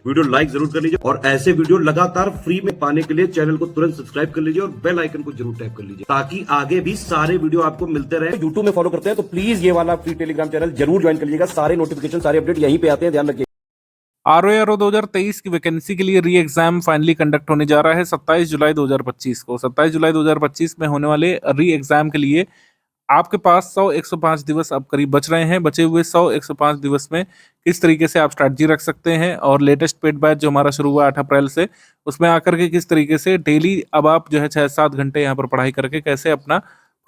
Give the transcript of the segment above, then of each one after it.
Video like जरूर कर लीजिए और ऐसे वीडियो लगातार फ्री में पाने के लिए चैनल को तुरंत सब्सक्राइब कर लीजिए और बेल आइकन को जरूर टैप कर लीजिए ताकि आगे भी सारे वीडियो आपको मिलते रहे। यूट्यूब में फॉलो करते हैं तो प्लीज ये वाला फ्री टेलीग्राम चैनल जरूर ज्वाइन कर लीजिएगा। सारे नोटिफिकेशन सारे अपडेट यहीं पे आते हैं, ध्यान रखिए। आरओ 2023 की वैकेंसी के लिए री एग्जाम फाइनली कंडक्ट होने जा रहा है 27 जुलाई 2025 को। 27 जुलाई 2025 में होने वाले री एग्जाम के लिए आपके पास 105 दिवस अब करीब बच रहे हैं। बचे हुए 105 दिवस में किस तरीके से आप स्ट्रैटेजी रख सकते हैं और लेटेस्ट पेड बैच जो हमारा शुरू हुआ 8 अप्रैल से, उसमें आकर के किस तरीके से डेली अब आप जो है 6-7 घंटे यहाँ पर पढ़ाई करके कैसे अपना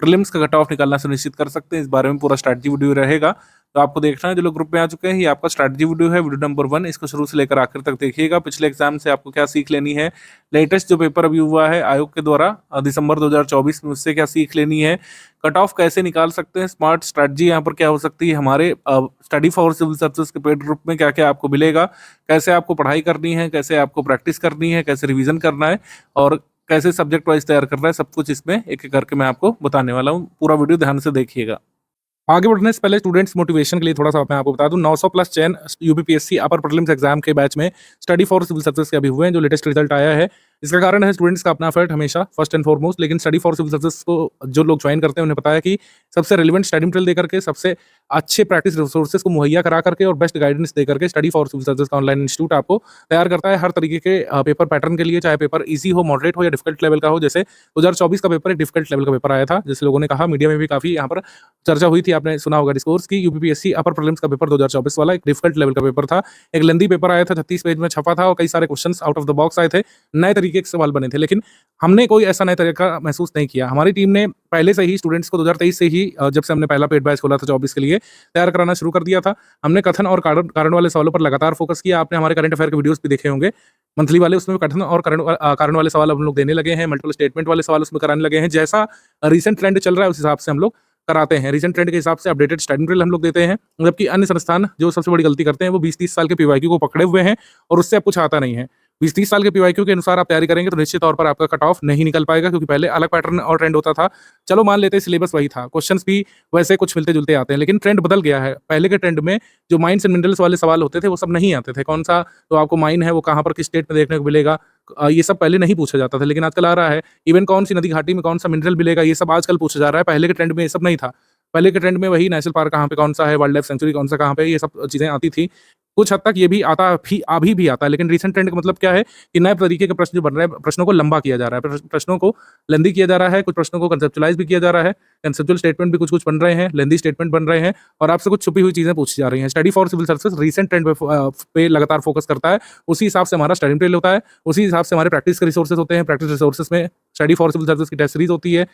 प्रीलिम्स का कट ऑफ निकालना सुनिश्चित कर सकते हैं, इस बारे में पूरा स्ट्रैटेजी वीडियो रहेगा। तो आपको देखना है, जो लोग ग्रुप में आ चुके हैं, ये आपका स्ट्रैटेजी वीडियो है, वीडियो नंबर 1, इसको शुरू से लेकर आखिर तक देखिएगा। पिछले एग्जाम से आपको क्या सीख लेनी है, लेटेस्ट जो पेपर अभी हुआ है आयोग के द्वारा दिसंबर 2024 में, उससे क्या सीख लेनी है, कट ऑफ कैसे निकाल सकते हैं, स्मार्ट स्ट्रैटेजी यहाँ पर क्या हो सकती है, हमारे स्टडी फॉर सिविल सर्विसेज के पेड ग्रुप में क्या क्या आपको मिलेगा, कैसे आपको पढ़ाई करनी है, कैसे आपको प्रैक्टिस करनी है, कैसे रिविजन करना है और कैसे सब्जेक्ट वाइज तैयार करना है, सब कुछ इसमें एक एक करके मैं आपको बताने वाला हूँ। पूरा वीडियो ध्यान से देखिएगा। आगे बढ़ने से पहले स्टूडेंट्स मोटिवेशन के लिए थोड़ा सा मैं आपको बता दूं, 900 प्लस चयन यूपीपीएससी अपर प्रीलिम्स एग्जाम के बैच में स्टडी फॉर सिविल सर्विसेज के अभी हुए हैं, जो लेटेस्ट रिजल्ट आया है। इसका कारण है स्टूडेंट्स का अपना एफर्ट हमेशा फर्स्ट एंड फॉरमोस्ट, लेकिन स्टडी फॉर सिविल सर्विसेज को जो लोग ज्वाइन करते हैं उन्हें पता है कि सबसे रेलिवेंट स्टडी मटेरियल देकर के, सबसे अच्छे प्रैक्टिस रिसोर्सेज को मुहैया करा करके और बेस्ट गाइडेंस देकर के स्टडी फॉर सिविल सर्विसेज का ऑनलाइन इंस्टीट्यूट आपको तैयार करता है हर तरीके के पेपर पैटर्न के लिए, चाहे पेपर ईजी हो, मॉडरेट हो या डिफिकल्ट लेवल का हो। जैसे 2024 का पेपर एक डिफिकल्ट लेवल का पेपर आया था, जिस लोगों ने कहा, मीडिया में भी काफी यहाँ पर चर्चा हुई थी, आपने सुना होगा डिस्कोर्स की, यूपीपीएससी अपर प्रीलिम्स का पेपर 2024 वाला एक डिफिकल्ट लेवल का पेपर था। एक लेंदी पेपर आया था, 36 पेज में छपा था और कई सारे questions out of the box आए थे, नए तरीके के सवाल बने थे, लेकिन हमने कोई ऐसा नया तरीका महसूस नहीं किया। हमारी टीम ने पहले से ही स्टूडेंट्स को 2023 से ही, जब से हमने पहला पेड बैच खोला था 24 के लिए, तैयार कराना शुरू कर दिया था। हमने कथन और कारण वाले सवालों पर लगातार फोकस किया। आपने हमारे करंट अफेयर के वीडियोस भी देखे होंगे मंथली वाले, उसमें कथन और कारण वाले सवाल हम लोग देने लगे हैं, मल्टीपल स्टेटमेंट वाले सवाल उसमें कराने लगे हैं। जैसा रिसेंट ट्रेंड चल रहा है उस हिसाब से हम लोग कराते हैं, रिसेंट ट्रेंड के हिसाब से अपडेटेड स्टडी मटेरियल हम लोग देते हैं। जबकि अन्य संस्थान जो सबसे बड़ी गलती करते हैं वो 20-30 साल के पीवाईक्यू को पकड़े हुए हैं और उससे अब कुछ आता नहीं है। 20-30 साल के पीवाईक्यू के अनुसार आप तैयारी करेंगे तो निश्चित तौर पर आपका कट ऑफ नहीं निकल पाएगा, क्योंकि पहले अलग पैटर्न और ट्रेंड होता था। चलो मान लेते हैं सिलेबस वही था, क्वेश्चंस भी वैसे कुछ मिलते जुलते आते हैं, लेकिन ट्रेंड बदल गया है। पहले के ट्रेंड में जो माइंस एंड मिनरल्स वाले सवाल होते थे वो सब नहीं आते थे। कौन सा तो आपको माइन है वो कहाँ पर किस स्टेट में देखने को मिलेगा, ये सब पहले नहीं पूछा जाता था, लेकिन आजकल आ रहा है। इवन कौन सी नदी घाटी में कौन सा मिनरल मिलेगा, ये सब आजकल पूछा जा रहा है। पहले के ट्रेंड में ये सब नहीं था। पहले के ट्रेंड में वही नेशनल पार्क कहाँ पे कौन सा है, वाइल्ड लाइफ सेंचुरी कौन सा कहाँ पे, ये सब चीजें आती थी। कुछ हद तक ये भी आता भी अभी भी आता है, लेकिन रिसेंट ट्रेंड का मतलब क्या है कि नए तरीके के प्रश्न जो बन रहे हैं, प्रश्नों को लंबा किया जा रहा है, प्रश्नों को लेंदी किया जा रहा है, कुछ प्रश्नों को कंसेप्चुलाइज भी किया जा रहा है। कंसेप्चुअल स्टेटमेंट भी कुछ बन रहे हैं, लेंदी स्टेटमेंट बन रहे हैं और आपसे कुछ छुपी हुई चीजें पूछी जा रही हैं। Study for civil services recent trend पे लगातार फोकस करता है, उसी हिसाब से हमारा स्टडी मटेरियल होता है, उसी हिसाब से हमारे प्रैक्टिस के रिसोर्सेज होते हैं। प्रैक्टिस रिसोर्सेज में स्टडी फॉर सिविल सर्विसेज की टेस्ट सीरीज होती है,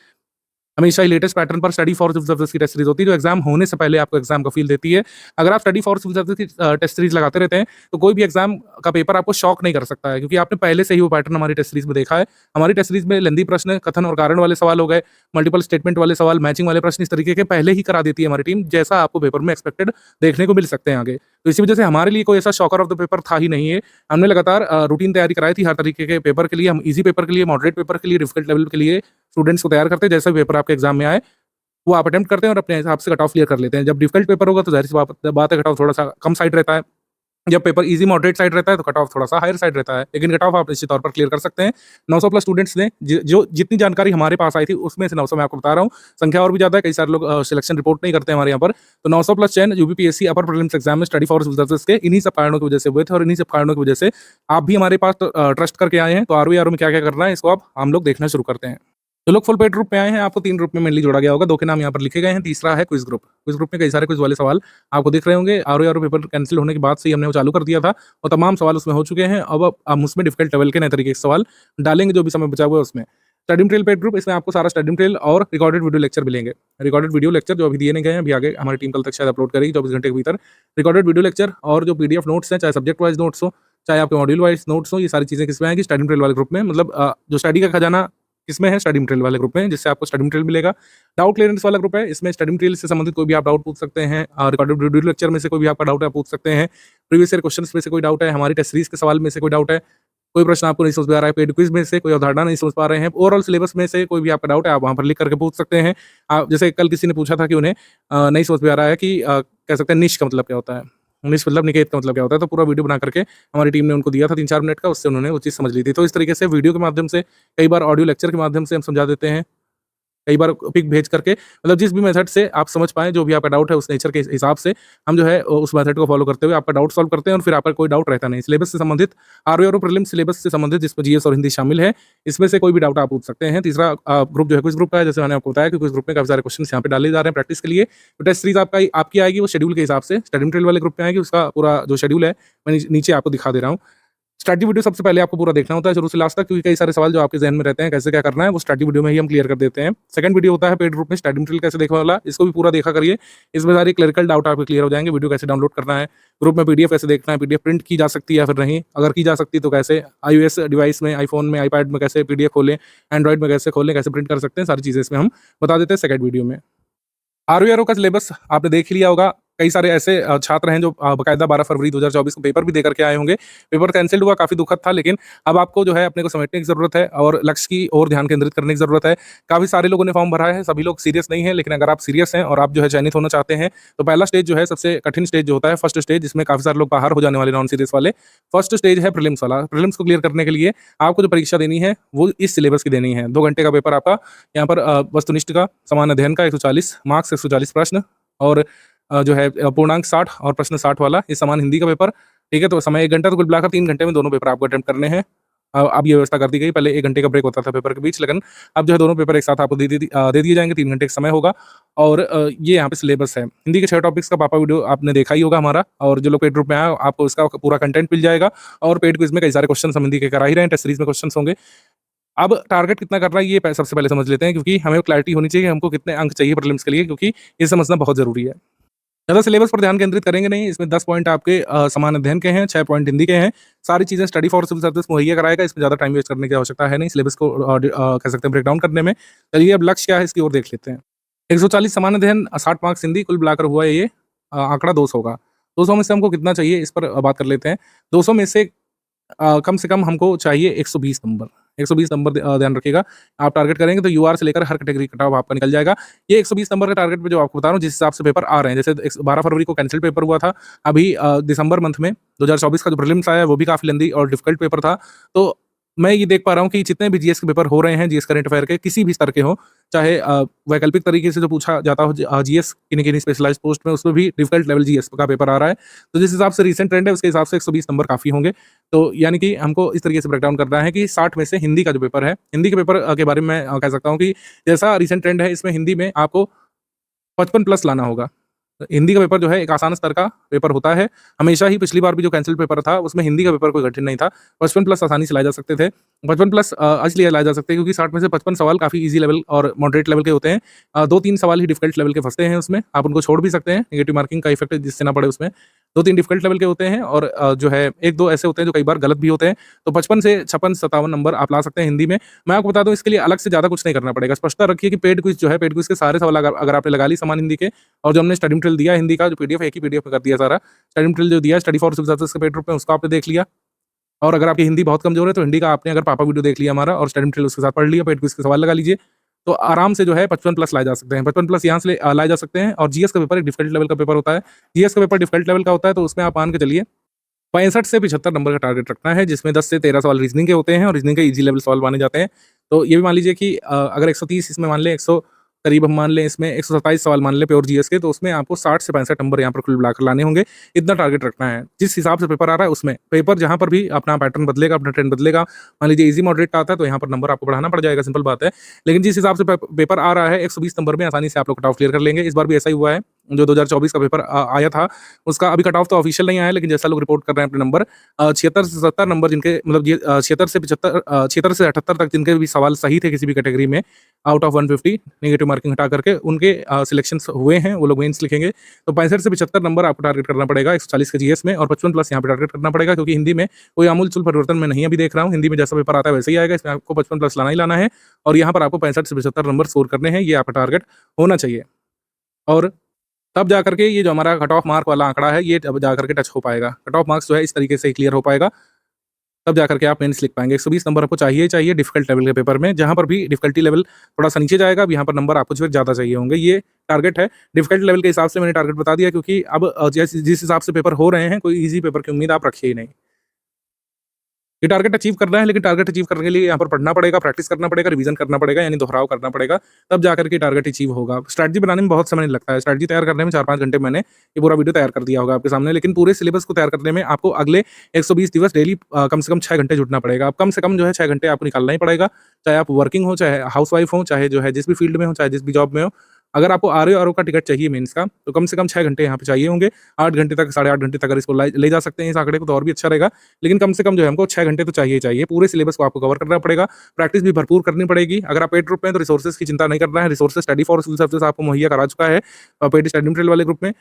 हमेशा ही लेटेस्ट पैटर्न पर स्टडी फॉर सिविल सर्विसेज की टेस्ट सीरीज होती है, जो एग्जाम होने से पहले आपको एग्जाम का फील देती है। अगर आप स्टडी फॉर सिविल सर्विसेज की टेस्ट सीरीज लगाते रहते हैं तो कोई भी एग्जाम का पेपर आपको शॉक नहीं कर सकता है, क्योंकि आपने पहले से ही वो पैटर्न हमारी टेस्ट सीरीज में देखा है। हमारी टेस्ट सीरीज में लेंदी प्रश्न, कथन और कारण वाले सवाल हो गए, मल्टीपल स्टेटमेंट वाले सवाल, मैचिंग वाले प्रश्न, इस तरीके के पहले ही करा देती है हमारी टीम, जैसा आपको पेपर में एक्सपेक्टेड देखने को मिल सकते हैं आगे। तो इसी वजह से हमारे लिए कोई ऐसा शॉकर ऑफ द पेपर था ही नहीं है। हमने लगातार रूटीन तैयारी कराई थी हर तरीके के पेपर के लिए। हम इजी पेपर के लिए, मॉडरेट पेपर के लिए, डिफिकल्ट लेवल के लिए स्टूडेंट्स को तैयार करते हैं। जैसा भी पेपर आपके एग्जाम में आए वो आप अटेम्प्ट करते हैं और अपने हिसाब से कट ऑफ क्लियर कर लेते हैं। जब डिफिकल्ट पेपर होगा तो जाहिर सी बात है, कट ऑफ थोड़ा सा कम साइड रहता है। जब पेपर इजी मॉडरेट साइड रहता है तो कट ऑफ थोड़ा सा हायर साइड रहता है, लेकिन कट ऑफ आप निश्चित तौर पर क्लियर कर सकते हैं। 900 प्लस स्टूडेंट्स ने जो जितनी जानकारी हमारे पास आई थी उसमें से 900 मैं आपको बता रहा हूँ, संख्या और भी ज्यादा है, कई सारे लोग सिलेक्शन रिपोर्ट नहीं करते हमारे यहाँ पर। तो 900 प्लस चयन यूपीपीएससी अपर प्रीलिम्स एग्जाम में स्टडी फॉर सिविल सर्विसेज के इन्हीं सब कारणों की वजह से हुए थे और इन्हीं सब कारणों की वजह से आप भी हमारे पास ट्रस्ट करके आए हैं। तो आरओ में क्या क्या करना है इसको अब हम लोग देखना शुरू करते हैं। जो लोग फुल पेड ग्रुप में आए हैं, आपको 3 ग्रुप में मेनली जोड़ा गया होगा, 2 के नाम यहाँ पर लिखे गए हैं, तीसरा है क्विज ग्रुप। क्विज ग्रुप में कई सारे क्विज वाले सवाल आपको दिख रहे होंगे। आरओ पेपर कैंसिल होने के बाद से ही हमने वो चालू कर दिया था और तमाम सवाल उसमें हो चुके हैं। अब हम उसमें डिफिकल्ट लेवल के नए तरीके के सवाल डालेंगे, जो भी समय बचा हुआ है उसमें। स्टडी मटेरियल पेड ग्रुप, इसमें आपको सारा स्टडी मटेरियल और रिकॉर्डेड वीडियो लेक्चर मिलेंगे। रिकॉर्डेड वीडियो लेक्चर जो अभी दिए नहीं गए हैं, अभी आगे हमारी टीम कल तक शायद अपलोड करेगी 24 घंटे के भीतर। रिकॉर्डेड वीडियो लेक्चर और जो पीडीएफ नोट्स हैं, चाहे सब्जेक्ट वाइज नोट्स हो, चाहे आपके मॉड्यूल वाइज नोट्स हो, ये सारी चीजें किसमें आएंगी, स्टडी मटेरियल वाले ग्रुप में। मतलब जो स्टडी का खजाना किसमें है, स्टडी मटेरियल वाले ग्रुप में, जिससे आपको स्टडी मटेरियल मिलेगा। डाउट क्लियरेंस वाला ग्रुप है, इसमें स्टडी मटेरियल से संबंधित कोई भी आप डाउट पूछ सकते हैं। रिकॉर्डेड वीडियो लेक्चर में से कोई भी आपका डाउट है पूछ सकते हैं। प्रीवियस ईयर क्वेश्चंस में से कोई डाउट है, हमारी टेस्ट सीरीज के सवाल में से कोई डाउट है, कोई प्रश्न आपको नहीं समझ में आ रहा है, पेड क्विज में से कोई अवधारणा नहीं समझ पा रहे हैं, ओवरऑल सिलेबस में से कोई भी आपका डाउट है, आप वहां पर लिख करके पूछ सकते हैं। जैसे कल किसी ने पूछा था कि उन्हें नहीं समझ में आ रहा है कि कह सकते हैं निश का मतलब क्या होता है। निश मतलब निकेत का मतलब क्या होता है, तो पूरा वीडियो बना करके हमारी टीम ने उनको दिया था 3-4 मिनट का, उससे उन्होंने वो चीज़ समझ ली थी। तो इस तरीके से वीडियो के माध्यम से, कई बार ऑडियो लेक्चर के माध्यम से हम समझा देते हैं, कई बार पिक भेज करके, मतलब जिस भी मेथड से आप समझ पाएँ, जो भी आपका डाउट है उस नेचर के हिसाब से हम जो है उस मेथड को फॉलो करते हुए आपका डाउट सॉल्व करते हैं, और फिर आपका कोई डाउट रहता नहीं। सिलेबस से संबंधित, आरओ और प्रीलिम्स सिलेबस से संबंधित, जिसमें जीएस और हिंदी शामिल है, इसमें से कोई भी डाउट आप पूछ सकते हैं। तीसरा ग्रुप जो है क्विज़ ग्रुप का है, जैसे मैंने आपको बताया कि क्विज़ ग्रुप में काफ़ी सारे क्वेश्चन्स यहाँ पे डाले जा रहे हैं प्रैक्टिस के लिए। तो टेस्ट सीरीज़ आपकी आएगी वो शेड्यूल के हिसाब से, स्टडी मटेरियल वाले ग्रुप में आएगी, उसका पूरा जो शेड्यूल है मैं नीचे आपको दिखा दे रहा हूँ। स्टडी वीडियो सबसे पहले आपको पूरा देखना होता है शुरू से लास्ट तक, क्योंकि कई सारे सवाल जो आपके ज़हन में रहते हैं कैसे क्या करना है, वो स्टडी वीडियो में ही हम क्लियर कर देते हैं। सेकंड वीडियो होता है पेड ग्रुप में स्टडी मटेरियल कैसे देखने वाला, इसको भी पूरा देखा करिए। इसमें सारे क्लरिकल डाउट आपके क्लियर हो जाएंगे। वीडियो कैसे डाउनलोड करना है, ग्रुप में पीडीएफ कैसे देखना है, पीडीएफ प्रिंट की जा सकती है या फिर नहीं, अगर की जा सकती तो कैसे, आईओएस डिवाइस में, आईफोन में, आईपैड में कैसे पीडीएफ खोलें, एंड्रॉइड में कैसे खोलें, कैसे प्रिंट कर सकते हैं, सारी चीज़ें इसमें हम बता देते हैं सेकंड वीडियो में। आरओ का सिलेबस आपने देख ही लिया होगा। कई सारे ऐसे छात्र हैं जो बाकायदा 12 फरवरी 2024 को पेपर भी दे करके आए होंगे। पेपर कैंसल्ड हुआ, काफ़ी दुखद था, लेकिन अब आपको जो है अपने को समेटने की ज़रूरत है और लक्ष्य की ओर ध्यान केंद्रित करने की ज़रूरत है। काफ़ी सारे लोगों ने फॉर्म भरा है, सभी लोग सीरियस नहीं है, लेकिन अगर आप सीरियस हैं और आप जो है चयनित होना चाहते हैं, तो पहला स्टेज जो है सबसे कठिन स्टेज जो होता है, फर्स्ट स्टेज, जिसमें काफ़ी सारे लोग बाहर हो जाने वाले नॉन सीरियस वाले। फर्स्ट स्टेज है प्रीलिम्स वाला। प्रीलिम्स को क्लियर करने के लिए आपको जो परीक्षा देनी है वो इस सिलेबस की देनी है। 2 घंटे का पेपर आपका यहाँ पर वस्तुनिष्ठ का, समान अध्ययन का 140 मार्क्स, 140 प्रश्न, और जो है पूर्णांक 60 और प्रश्न 60 वाला, ये समान हिंदी का पेपर। ठीक है, तो समय 1 घंटा, तो कुल मिलाकर 3 घंटे में दोनों पेपर आपको अटेम्प्ट करने हैं। अब ये व्यवस्था कर दी गई, पहले 1 घंटे का ब्रेक होता था पेपर के बीच, लेकिन अब जो है दोनों पेपर एक साथ आपको दे दिए जाएंगे। 3 घंटे का समय होगा, और ये यहाँ पे सिलेबस है। हिंदी के 6 टॉपिक्स का पापा वीडियो आपने देखा ही होगा हमारा, और जो लोग पेड ग्रुप में आए आपको इसका पूरा कंटेंट मिल जाएगा। और पेड क्विज में कई सारे क्वेश्चन हम हिंदी के करा ही रहे हैं, टेस्ट सीरीज में क्वेश्चन होंगे। अब टारगेट कितना करना है ये सबसे पहले समझ लेते हैं, क्योंकि हमें क्लैरिटी होनी चाहिए कि हमको कितने अंक चाहिए प्रीलिम्स के लिए, क्योंकि ये समझना बहुत जरूरी है। ज़्यादा सिलेबस पर ध्यान केंद्रित करेंगे नहीं, इसमें 10 पॉइंट आपके समान अध्ययन के हैं, 6 पॉइंट हिंदी के हैं। सारी चीज़ें स्टडी फॉर सिविल सर्विस मुहैया कराएगा, इसमें ज़्यादा टाइम वेस्ट करने की आवश्यकता है नहीं सिलेबस को कह सकते हैं ब्रेक डाउन करने में। चलिए अब लक्ष्य क्या है इसकी ओर देख लेते हैं। 140 समान अध्ययन, 60 मार्क्स हिंदी, कुल मिलाकर हुआ ये आंकड़ा 200 का। 200 में से हमको कितना चाहिए इस पर बात कर लेते हैं। 200 में कम से कम हमको चाहिए 120 नंबर। 120 नंबर ध्यान रखिएगा। आप टारगेट करेंगे तो यूआर से लेकर हर कैटेगरी कट ऑफ आपका निकल जाएगा। ये 120 नंबर के टारगेट पे जो आपको बता रहा हूँ, जिस हिसाब से पेपर आ रहे हैं, जैसे 12 फरवरी को कैंसिल पेपर हुआ था, अभी दिसंबर मंथ में 2024 का जो प्रीलिम्स आया है वो भी काफ़ी लेंदी और डिफिकल्ट पेपर था। तो मैं ये देख पा रहा हूँ कि जितने भी जीएस के पेपर हो रहे हैं, जीएस करंट अफेयर के किसी भी स्तर के हों, चाहे वैकल्पिक तरीके से जो पूछा जाता हो जीएस किन्हीं स्पेशलाइज्ड पोस्ट में, उसमें भी डिफिकल्ट लेवल जीएस का पेपर आ रहा है। तो जिस हिसाब से रीसेंट ट्रेंड है उसके हिसाब से 120 नंबर काफ़ी होंगे। तो यानी कि हमको इस तरीके से ब्रेकडाउन करना है कि 60 में से हिंदी का जो पेपर है, हिंदी के पेपर के बारे में मैं कह सकता हूँ कि जैसा रीसेंट ट्रेंड है, इसमें हिंदी में आपको 55 प्लस लाना होगा। तो हिंदी का पेपर जो है एक आसान स्तर का पेपर होता है। हमेशा ही पिछली बार भी जो कैंसिल पेपर था उसमें हिंदी का पेपर कोई कठिन नहीं था। 55 प्लस आसानी से लाए जा सकते थे। 55 प्लस इसलिए लाए जा सकते हैं क्योंकि 60 में से 55 सवाल काफ़ी ईज़ी लेवल और मॉडरेट लेवल के होते हैं। 2-3 सवाल ही डिफिकल्ट लेवल के फँसते हैं उसमें, आप उनको छोड़ भी सकते हैं, नेगेटिव मार्किंग का इफेक्ट जिससे ना पड़े उसमें। 2-3 डिफिकल्ट लेवल के होते हैं, और जो है 1-2 ऐसे होते हैं जो कई बार गलत भी होते हैं। तो 55 से 56-57 नंबर आप ला सकते हैं हिंदी में। मैं आपको बता दूँ, इसके लिए अलग से ज़्यादा कुछ नहीं करना पड़ेगा। स्पष्टता रखिए कि पेड क्विज़ जो है, पेड क्विज़ के सारे सवाल अगर आपने लगा ली समान हिंदी के, और जो हमने स्टडी मटेरियल दिया हिंदी का, जो पीडीएफ एक ही पीडीएफ में कर दिया सारा। स्टडी मटेरियल जो दिया है स्टडी फॉर सिविल सर्विस के पेड ग्रुप में, उसको आपने देख लिया। और अगर आपकी हिंदी बहुत कमजोर है तो हिंदी का आपने अगर पापा वीडियो देख लिया हमारा और स्टडी मटेरियल उसके साथ पढ़ लिया, पेड क्विज़ के सवाल लगा लीजिए, तो आराम से जो है 55 प्लस लाए जा सकते हैं। 55 प्लस यहाँ से लाए जा सकते हैं। और जीएस का पेपर एक डिफिकल्ट लेवल का पेपर होता है। जीएस का पेपर डिफिकल्ट लेवल का होता है, तो उसमें आप मान के चलिए 65 से 75 नंबर का टारगेट रखना है, जिसमें 10 से 13 सवाल रीजनिंग के होते हैं, और रीजनिंग के इजी लेवल सवाल माने जाते हैं। तो ये भी मान लीजिए कि अगर 130 इसमें मान लें, 100 करीब हम मान लें, इसमें 127 सवाल मान लें प्योर जीएस के, तो उसमें आपको 60 से 65 नंबर यहाँ पर कुल मिलाकर लाने होंगे। इतना टारगेट रखना है। जिस हिसाब से पेपर आ रहा है उसमें, पेपर जहाँ पर भी अपना पैटर्न बदलेगा, अपना ट्रेंड बदलेगा, मान लीजिए इजी मॉडरेट का आता है तो यहाँ पर नंबर आपको बढ़ाना पड़ जाएगा, सिंपल बात है। लेकिन जिस हिसाब से पेपर आ रहा है 120 नंबर में आसानी से आप लोग कट ऑफ क्लियर कर लेंगे। इस बार भी ऐसा ही हुआ है। जो 2024 का पेपर आया था उसका अभी कट ऑफ तो ऑफिशियल नहीं आया, लेकिन जैसा लोग रिपोर्ट कर रहे हैं अपने नंबर 76 से 70 नंबर जिनके, मतलब 76 से 75 76 से 78 तक जिनके भी सवाल सही थे किसी भी कैटेगरी में, आउट ऑफ 150 नेगेटिव मार्किंग हटा करके उनके सिलेक्शन हुए हैं, वो लोग मेंस लिखेंगे। तो 65 से 75 नंबर आपको टारगेट करना पड़ेगा 140 के जीएस में, और 55 प्लस यहाँ पे टारगेट करना पड़ेगा, क्योंकि हिंदी में कोई आमूल-चूल परिवर्तन मैं नहीं अभी देख रहा हूँ। हिंदी में जैसा पेपर आता है वैसे ही आएगा, इसमें आपको 55 प्लस लाना ही लाना है, और यहाँ पर आपको 65 से 75 नंबर स्कोर करने हैं, ये आपका टारगेट होना चाहिए। और तब जाकर के ये जो हमारा कट ऑफ मार्क वाला आंकड़ा है, ये तब जाकर के टच हो पाएगा। कट ऑफ मार्क्स जो है इस तरीके से क्लियर हो पाएगा। तब जाकर के आप मेंस लिख पाएंगे। 120 नंबर आपको चाहिए ही चाहिए डिफिकल्ट लेवल के पेपर में, जहाँ पर भी डिफिकल्टी लेवल थोड़ा सा नीचे जाएगा, अब यहाँ पर नंबर आपको जो है ज़्यादा चाहिए होंगे। ये टारगेट है। डिफिकल्ट लेवल के हिसाब से मैंने टारगेट बता दिया, क्योंकि अब जिस हिसाब से पेपर हो रहे हैं, कोई ईजी पेपर की उम्मीद आप रखिए ही नहीं। ये टारगेट अचीव करना है, लेकिन टारगेट अचीव करने के लिए यहाँ पर पढ़ना पड़ेगा, प्रैक्टिस करना पड़ेगा, रिवीजन करना पड़ेगा, यानी दोहराव करना पड़ेगा, तब जाकर के टारगेट अचीव होगा। स्ट्रैटेजी बनाने में बहुत समय नहीं लगता है। स्ट्रैटेजी तैयार करने में 4-5 घंटे मैंने ये पूरा वीडियो तैयार कर दिया होगा आपके सामने, लेकिन पूरे सिलेबस को तैयार करने में आपको अगले 120 दिवस डेली कम से कम 6 घंटे जुटना पड़ेगा। अब कम से कम जो है 6 घंटे आपको निकालना ही पड़ेगा, चाहे आप वर्किंग हो, चाहे हाउसवाइफ हो, चाहे जो है जिस भी फील्ड में हो, चाहे जिस भी जॉब में हो। अगर आपको आरओ का टिकट चाहिए मेंस का, तो कम से कम 6 घंटे यहाँ पे चाहिए होंगे। 8 घंटे तक, 8.5 घंटे तक अगर इसको ले जा सकते हैं इस आंकड़े को, तो और भी अच्छा रहेगा। लेकिन कम से कम जो है हमको 6 घंटे तो चाहिए ही चाहिए। पूरे सिलेबस को आपको कवर करना पड़ेगा, प्रैक्टिस भी भरपूर करनी पड़ेगी। अगर आप पेड ग्रुप में हैं तो रिसोर्सेज की चिंता नहीं करना है। Resources study for civil services आपको मुहैया करा चुका है पेड स्टडी मटेरियल वाले ग्रुप में।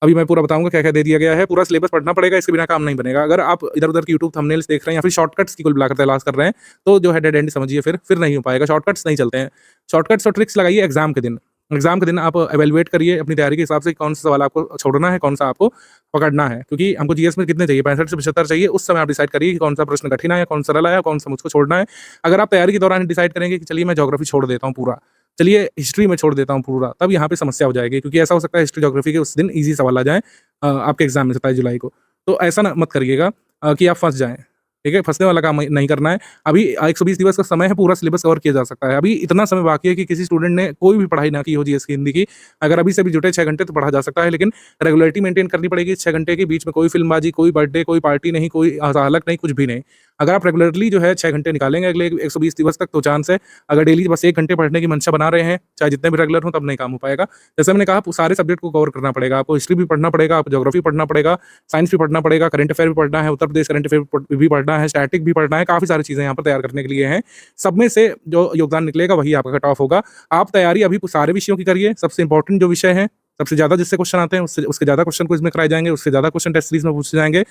अभी मैं पूरा बताऊंगा क्या क्या दे दिया गया है। पूरा सिलेबस पढ़ना पड़ेगा, इसके बिना काम नहीं बनेगा। अगर आप इधर उधर की यूट्यूब थंबनेल्स देख रहे हैं या फिर शॉर्टकट्स की कुल मिलाकर तलाश कर रहे हैं, तो जो है डेड एंड समझिए, फिर नहीं हो पाएगा। शॉर्टकट्स नहीं चलते हैं। शॉर्टकट्स और ट्रिक्स लगाइए एग्जाम के दिन। एग्जाम के दिन आप एवेलुएट करिए अपनी तैयारी के हिसाब से, कौन सा सवाल आपको छोड़ना है, कौन सा आपको पकड़ना है। क्योंकि हमको जीएस में कितने चाहिए, 65 से 75 चाहिए। उस समय आप डिसाइड करिए कि कौन सा प्रश्न कठिन है, कौन सा सरल है, कौन सा मुझको छोड़ना है। अगर आप तैयारी के दौरान डिसाइड करेंगे कि चलिए मैं ज्योग्राफी छोड़ देता हूँ पूरा, चलिए हिस्ट्री में छोड़ देता हूँ पूरा, तब यहाँ पे समस्या हो जाएगी। क्योंकि ऐसा हो सकता है हिस्ट्री ज्योग्राफी के उस दिन ईजी सवाल आ जाए आपके एग्जाम में 27 जुलाई को। तो ऐसा ना मत करिएगा कि आप फंस जाएं। ठीक है, फंसने वाला काम नहीं करना है। अभी 120 दिवस का समय है, पूरा सिलेबस कवर किया जा सकता है। अभी इतना समय बाकी है कि किसी स्टूडेंट ने कोई भी पढ़ाई ना की हो जीएस की हिंदी की, अगर अभी से भी जुटे 6 घंटे तो पढ़ा जा सकता है। लेकिन रेगुलरिटी मेंटेन करनी पड़ेगी। 6 घंटे के बीच में कोई फिल्मबाजी, कोई बर्थडे, कोई पार्टी नहीं, कोई हलक नहीं, कुछ भी नहीं। अगर आप रेगुलरली जो है 6 घंटे निकालेंगे अगले 120 दिवस तक, तो चांस है। अगर डेली बस 1 घंटे पढ़ने की मंशा बना रहे हैं, चाहे जितने भी रेगुलर हो, तब नहीं काम हो पाएगा। जैसे मैंने कहा, सारे सब्जेक्ट को कवर करना पड़ेगा। आपको हिस्ट्री भी पढ़ना पड़ेगा, आपको ज्योग्राफी पढ़ना पड़ेगा, साइंस भी पढ़ना पड़ेगा, करंट अफेयर भी पढ़ना है, उत्तर प्रदेश करंट अफेयर भी पढ़ना है, स्टैटिक भी पढ़ना है। काफ़ी सारी चीज़ें यहाँ पर तैयार करने के लिए हैं। सब में से जो योगदान निकलेगा वही आपका कट ऑफ होगा। आप तैयारी अभी सारे विषयों की करिए। सबसे इंपॉर्टेंट जो विषय है, सबसे ज़्यादा जिससे क्वेश्चन आते हैं, उससे ज़्यादा क्वेश्चन क्विज में कराए जाएंगे, उससे ज़्यादा क्वेश्चन टेस्ट सीरीज में पूछे जाएंगे।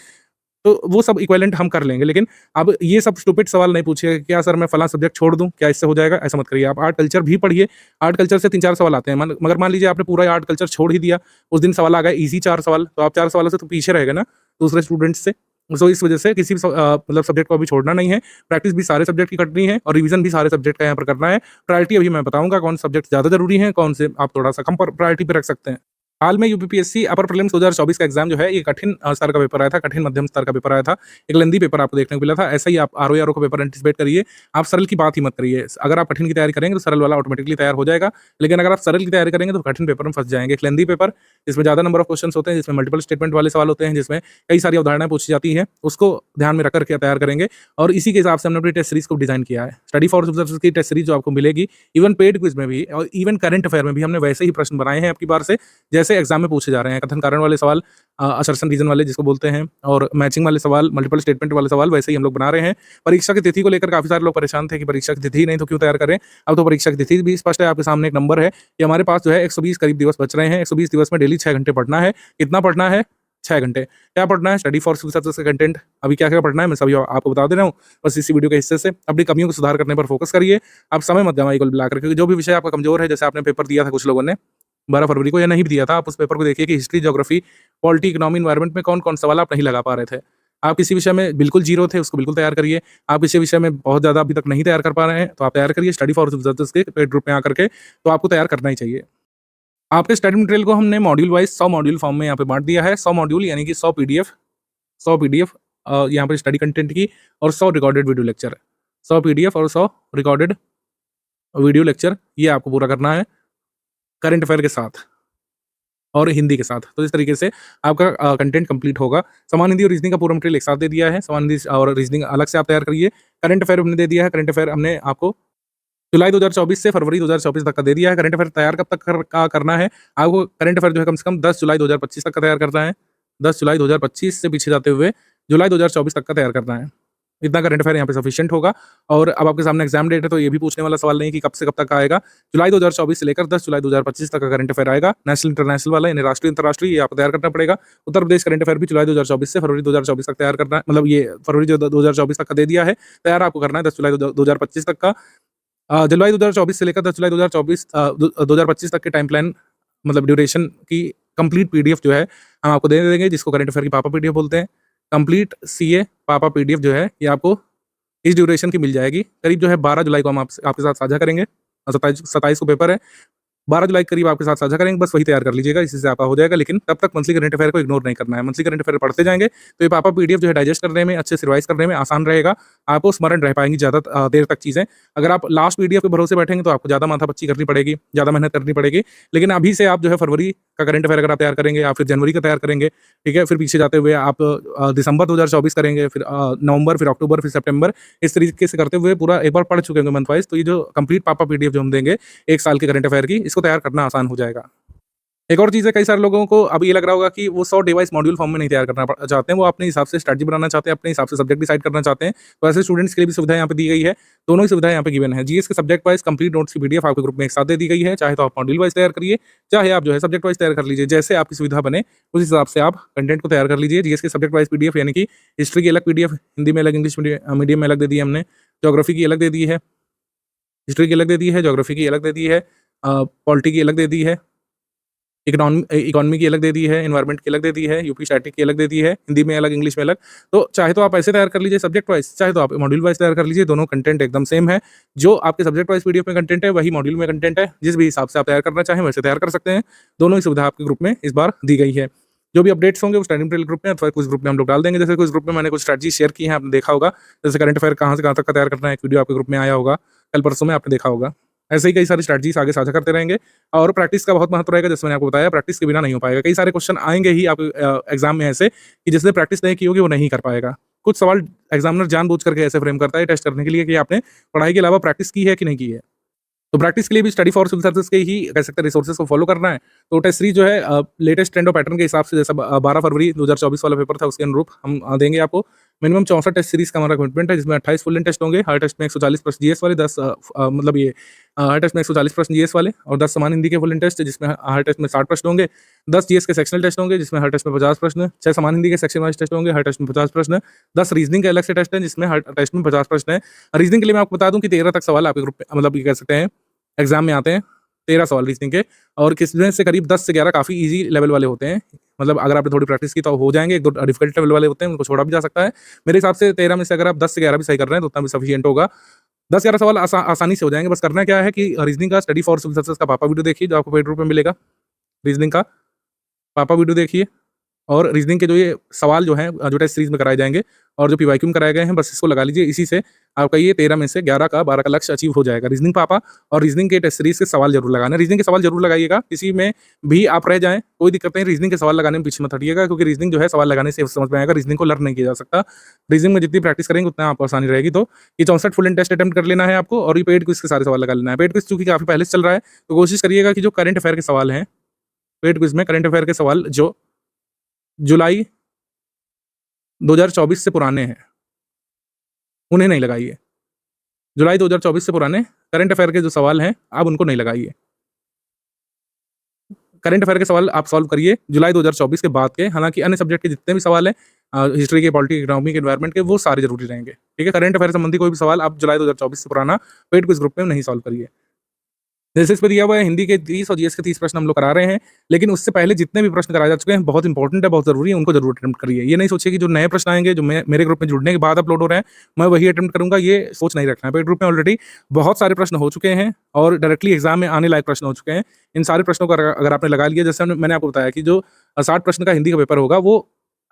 तो वो सब इक्विवेलेंट हम कर लेंगे। लेकिन अब ये सब स्टूपिड सवाल नहीं पूछिएगा कि क्या सर मैं फलां सब्जेक्ट छोड़ दूं, क्या इससे हो जाएगा, ऐसा मत करिए। आप आर्ट कल्चर भी पढ़िए। आर्ट कल्चर से 3-4 सवाल आते हैं, मगर मान लीजिए आपने पूरा आर्ट कल्चर छोड़ ही दिया, उस दिन सवाल आ गए ईजी 4 सवाल, तो आप 4 सवालों से तो पीछे रह गए ना दूसरे स्टूडेंट्स से। सो इस वजह से किसी भी मतलब सब्जेक्ट को अभी छोड़ना नहीं है। प्रैक्टिस भी सारे सब्जेक्ट की करनी है और रिवीजन भी सारे सब्जेक्ट का यहाँ पर करना है। प्रायोरिटी अभी मैं बताऊंगा कौन सब्जेक्ट ज़्यादा जरूरी है, कौन से आप थोड़ा सा कम प्रायोरिटी पे रख सकते हैं। हाल में यूपीपीएससी अपर प्रीलिम्स 2024 का एग्जाम जो है, ये कठिन स्तर का पेपर आया था, कठिन मध्यम स्तर का पेपर आया था। एक लेंदी पेपर आपको देखने को मिला था। ऐसा ही आप आरओ का पेपर एंटिसिपेट करिए। आप सरल की बात ही मत करिए। अगर आप कठिन की तैयारी करेंगे तो सरल वाला ऑटोमेटिकली तैयार हो जाएगा। लेकिन अगर आप सरल की तैयारी करेंगे तो कठिन पेपर में फंस जाएंगे। एक लेंदी पेपर जिसमें ज़्यादा नंबर ऑफ क्वेश्चन होते हैं, जिसमें मल्टीपल स्टेटमेंट वाले सवाल होते हैं, जिसमें कई सारी अवधारणाएं पूछी जाती हैं, उसको ध्यान में रखकर के तैयार करेंगे। और इसी के हिसाब से हमने अपनी टेस्ट सीरीज को डिजाइन किया है। स्टडी फॉर सर्विसेज की टेस्ट सीरीज जो आपको मिलेगी, इवन पेड क्विज में भी और इवन करंट अफेयर में भी हमने वैसे ही प्रश्न बनाए हैं आपकी बार से, जैसे एग्जाम में पूछे जा रहे हैं। कथन कारण वाले सवाल, असर्शन रीजन वाले जिसको बोलते हैं, और मैचिंग वाले सवाल, मल्टीपल स्टेटमेंट वाले सवाल वैसे ही हम लोग बना रहे हैं। परीक्षा की तिथि को लेकर काफी सारे लोग परेशान थे कि परीक्षा की तिथि नहीं तो क्यों तैयार करें। अब तो परीक्षा की तिथि भी स्पष्ट है, आपके सामने एक नंबर है कि हमारे पास जो है 120 करीब दिवस बच रहे हैं। 120 दिवस में डेली 6 घंटे पढ़ना है। कितना पढ़ना है? 6 घंटे। क्या पढ़ना है? स्टडी फॉर सिविल सर्विसेज का कंटेंट। अभी क्या क्या पढ़ना है मैं सभी आपको बता दे रहा हूँ। बस इसी वीडियो के हिस्से से अपनी कमियों को सुधार करने पर फोकस करिए। आप समय मत गवाइए कुल मिलाकर, क्योंकि जो भी विषय आपका कमजोर है, जैसे आपने पेपर दिया था कुछ लोगों ने 12 फरवरी को, या नहीं भी दिया था, आप उस पेपर को देखिए कि history, geography, polity, economy, environment में कौन कौन सवाल आप नहीं लगा पा रहे थे। आप किसी विषय में बिल्कुल जीरो थे, उसको बिल्कुल तैयार करिए। आप किसी विषय में बहुत ज़्यादा अभी तक नहीं तैयार कर पा रहे हैं, तो आप तैयार करिए स्टडी फॉर सर्विसेज के पेड ग्रुप में आकर के, तो आपको तैयार करना ही चाहिए। आपके स्टडी मटेरियल को हमने मॉड्यूल वाइज 100 मॉड्यूल फॉर्म में यहाँ पे बांट दिया है। 100 मॉड्यूल यानी कि 100 पीडीएफ, 100 पीडीएफ यहाँ पे स्टडी कंटेंट की, और 100 रिकॉर्डेड वीडियो लेक्चर। 100 पीडीएफ और 100 रिकॉर्डेड वीडियो लेक्चर, ये आपको पूरा करना है करंट अफेयर के साथ और हिंदी के साथ। तो इस तरीके से आपका कंटेंट कंप्लीट होगा। समान हिंदी और रीजनिंग का पूरा मटेरियल एक साथ दे दिया है। समान हिंदी और रीजनिंग अलग से आप तैयार करिए। करंट अफेयर हमने दे दिया है। करंट अफेयर हमने आपको जुलाई 2024 से फरवरी 2024 तक का दे दिया है। करंट अफेयर तैयार कब तक का करना है आपको? करंट अफेयर जो है कम से कम 10 जुलाई 2025 तक का तैयार करना है। 10 जुलाई 2025 से पीछे जाते हुए जुलाई 2024 तक का तैयार करना है। इतना करंट अफेयर यहाँ पे सफिशिएंट होगा। और अब आपके सामने एग्जाम डेट है, तो ये भी पूछने वाला सवाल नहीं कि कब से कब तक आएगा। जुलाई 2024 से लेकर 10 जुलाई 2025 तक का करंट अफेयर आएगा। नेशनल इंटरनेशनल वाला, यानी राष्ट्रीय अंतर्राष्ट्रीय, ये आपको तैयार करना पड़ेगा। उत्तर प्रदेश करंट अफेयर भी जुलाई 2024 से फरवरी 2024 तक तैयार करना है। मतलब ये फरवरी 2024 तक का दे दिया है, तैयार आपको करना है 10 जुलाई 2025 तक का। जुलाई 2024 से लेकर 10 जुलाई 2025 तक के टाइम प्लान, मतलब ड्यूरेशन की कंप्लीट पीडीएफ जो है हम आपको दे देंगे, जिसको करंट अफेयर की पापा पीडीएफ बोलते हैं। कंप्लीट सीए पापा पीडीएफ जो है ये आपको इस ड्यूरेशन की मिल जाएगी। करीब जो है 12 जुलाई को हम आपके साथ साझा करेंगे। 27 को पेपर है। 12 जुलाई के करीब आपके साथ साझा करेंगे, बस वही तैयार कर लीजिएगा, इसी से आपका हो जाएगा। लेकिन तब तक मंथली करंट अफेयर को इग्नोर नहीं करना है। मंथली करंट अफेयर पढ़ते जाएंगे तो ये पापा पीडीएफ जो है डाइजेस्ट करने में, अच्छे से रिवाइज करने में आसान रहेगा। आपको स्मरण रह पाएंगी ज़्यादा देर तक चीज़ें। अगर आप लास्ट पीडीएफ पे भरोसे बैठेंगे तो आपको ज़्यादा माथापच्ची करनी पड़ेगी, ज़्यादा मेहनत करनी पड़ेगी। लेकिन अभी से आप जो है फरवरी का करंट अफेयर अगर आप तैयार करेंगे या फिर जनवरी का तैयार करेंगे, ठीक है, फिर पीछे जाते हुए आप दिसंबर 2024 करेंगे, फिर नवंबर, फिर अक्टूबर, फिर सितंबर, इस तरीके से करते हुए पूरा एक बार पढ़ चुके होंगे मंथ वाइज, तो ये जो कंप्लीट पापा पीडीएफ जो हम देंगे 1 साल के करंट अफेयर की, इसको तैयार करना आसान हो जाएगा। एक और चीज़ है, कई सारे लोगों को अब ये लग रहा होगा कि वो 100 डिवाइस मॉड्यूल फॉर्म में नहीं तैयार करना चाहते हैं, वो अपने हिसाब से स्ट्रैटेजी बनाना चाहते हैं, अपने हिसाब से सब्जेक्ट डिसाइड करना चाहते हैं। तो ऐसे स्टूडेंट्स के लिए भी सुविधा यहाँ पे दी गई है। दोनों ही सुविधाएं यहाँ पे गिवन है। जीएस के सब्जेक्ट वाइज कंप्लीट नोट्स की पीडीएफ आपके ग्रुप में एक साथ दे दी गई है। चाहे तो आप मॉड्यूल वाइज तैयार करिए, चाहे आप जो है सब्जेक्ट वाइज तैयार कर लीजिए, जैसे आपकी सुविधा बने उस हिसाब से आप कंटेंट को तैयार कर लीजिए। जीएस के सब्जेक्ट वाइज पीडीएफ यानी कि हिस्ट्री की अलग पीडीएफ, हिंदी में अलग, इंग्लिश मीडियम में अलग दे दी है हमने, ज्योग्राफी की अलग दे दी है, हिस्ट्री की अलग दे दी है, ज्योग्राफी की अलग दे दी है, पॉलिटी की अलग दे दी है, इकोनॉमी की अलग दे दी है, एनवायरनमेंट की अलग दे दी है, यूपी स्टैटिक की अलग दे दी है, हिंदी में अलग, इंग्लिश में अलग। तो चाहे तो आप ऐसे तैयार कर लीजिए सब्जेक्ट वाइज, चाहे तो आप मॉड्यूल वाइज तैयार कर लीजिए, दोनों कंटेंट एकदम सेम है। जो आपके सब्जेक्ट वाइज पीडीएफ में कंटेंट है वही मॉड्यूल में कंटेंट है। जिस भी हिसाब से आप तैयार करना चाहें वैसे तैयार कर सकते हैं। दोनों ही सुविधा आपके ग्रुप में इस बार दी गई है। जो भी अपडेट्स होंगे वो स्टडी मटेरियल ग्रुप में अथवा कुछ ग्रुप में हम लोग डाल देंगे। जैसे कुछ ग्रुप में मैंने कुछ स्ट्रैटेजी शेयर की है, आपने देखा होगा। जैसे करंट अफेयर कहाँ से कहाँ तक का तैयार करना है, एक वीडियो आपके ग्रुप में आया होगा, कल परसों में आपने देखा होगा। ऐसे ही कई सारी स्ट्रैटेजीज आगे साझा करते रहेंगे। और प्रैक्टिस का बहुत महत्व रहेगा, जैसे मैंने आपको बताया, प्रैक्टिस के बिना नहीं हो पाएगा। कई सारे क्वेश्चन आएंगे ही आप एग्जाम में ऐसे कि जिसने प्रैक्टिस नहीं की होगी वो नहीं कर पाएगा। कुछ सवाल एग्जामिनर जानबूझ करके ऐसे फ्रेम करता है टेस्ट करने के लिए कि आपने पढ़ाई के अलावा प्रैक्टिस की है कि नहीं की है। तो प्रैक्टिस के लिए भी स्टडी फॉर सिविल सर्विसेज के ही कह सकते हैं रिसोर्सेज को फॉलो करना है। तो टेस्ट सीरीज जो है लेटेस्ट ट्रेंड और पैटर्न के हिसाब से, जैसा 12 फरवरी 2024 वाला पेपर था उसके अनुरूप हम देंगे आपको। मिनिमम 64 टेस्ट सीरीज का हमारा कमिटमेंट है, जिसमें 28 फुल लेंथ टेस्ट होंगे। हर टेस्ट में 140 प्रश्न जीएस वाले, 10 मतलब ये हर टेस्ट में 140 प्रश्न जीएस वाले, और 10 समान हिंदी के फुल लेंथ टेस्ट, जिसमें हर टेस्ट में 60 प्रश्न होंगे। 10 जीएस के सेक्शनल टेस्ट होंगे, जिसमें हर टेस्ट में 50 प्रश्न। 6 समान हिंदी के सेक्शन वाइज टेस्ट होंगे, हर टेस्ट में 50 प्रश्न। 10 रीजनिंग के अलग से टेस्ट हैं, जिसमें हर टेस्ट में 50 प्रश्न है। रीजनिंग के लिए मैं आपको बता दूं कि 13 तक सवाल आपके ग्रुप में, मतलब ये कह सकते हैं एग्जाम में आते हैं। 13 सवाल रीजनिंग के, और किसमें से करीब 10 से 11 काफ़ी ईजी लेवल वाले होते हैं। मतलब अगर आपने थोड़ी प्रैक्टिस की तो हो जाएंगे। 1-2 डिफिकल्ट लेवल वाले होते हैं, उनको छोड़ा भी जा सकता है। मेरे हिसाब से 13 में से अगर आप 10 से 11 भी सही कर रहे हैं तो उतना भी सफिशिएंट होगा। 10-11 सवाल आसानी से हो जाएंगे। बस करना क्या है कि रीजनिंग का स्टडी फॉर सिविल सर्विसेज का पापा वीडियो देखिए, जो आपको पेड रूप में मिलेगा। रीजनिंग का पापा वीडियो देखिए, और रीजनिंग के जो ये सवाल जो हैं जो टेस्ट सीरीज में कराए जाएंगे और जो पीवाईक्यू में कराए गए हैं, बस इसको लगा लीजिए। इसी से आपका ये 13 में से 11 का 12 का लक्ष्य अचीव हो जाएगा। रीजनिंग पापा और रीजनिंग के टेस्ट सीरीज के सवाल जरूर लगाना। रीजनिंग के सवाल जरूर लगाइएगा, किसी में भी आप रह जाएं कोई दिक्कत नहीं, रीजनिंग के सवाल लगाने में पीछे मत हटिएगा, क्योंकि रीजनिंग जो है सवाल लगाने से समझ में आएगा। रीजनिंग को लर्न नहीं किया जा सकता। रीजनिंग में जितनी प्रैक्टिस करेंगे उतना आपको आसानी रहेगी। तो ये 64 फुल एंड टेस्ट अटेम्प्ट कर लेना है आपको, और ये पेड क्विज के सारे सवाल लगा लेना है। पेड क्विज चूंकि काफी पहले से चल रहा है, तो कोशिश करिएगा कि जो करंट अफेयर के सवाल हैं, पेड क्विज में करंट अफेयर के सवाल जो जुलाई 2024 से पुराने हैं उन्हें नहीं लगाइए। जुलाई 2024 से पुराने करंट अफेयर के जो सवाल हैं आप उनको नहीं लगाइए। करंट अफेयर के सवाल आप सॉल्व करिए जुलाई 2024 के बाद के। हालांकि अन्य सब्जेक्ट के जितने भी सवाल हैं, हिस्ट्री के, पॉलिटी, इकोनॉमी के, एनवायरनमेंट के, वो सारे जरूरी रहेंगे। ठीक है, करंट अफेयर संबंधी कोई भी सवाल आप जुलाई 2024 से पुराना पेड क्विज ग्रुप में नहीं सॉल्व करिए। जैसे इस पर दिया हुआ है, हिंदी के 30 और जीएस के 30 प्रश्न हम लोग करा रहे हैं, लेकिन उससे पहले जितने भी प्रश्न कराए जा चुके हैं बहुत इंपॉर्टेंट है, बहुत जरूरी है, उनको जरूर अटेम्प्ट करिए। ये नहीं सोचिए कि जो नए प्रश्न आएंगे जो मेरे ग्रुप में जुड़ने के बाद अपलोड हो रहे हैं मैं वही अटेम्प्ट करूंगा, ये सोच नहीं रखना है। पेड ग्रुप में ऑलरेडी बहुत सारे प्रश्न हो चुके हैं और डायरेक्टली एग्जाम में आने लायक प्रश्न हो चुके हैं। इन सारे प्रश्नों को अगर आपने लगा लिया, जैसे मैंने आपको बताया कि जो 60 प्रश्न का हिंदी का पेपर होगा, वो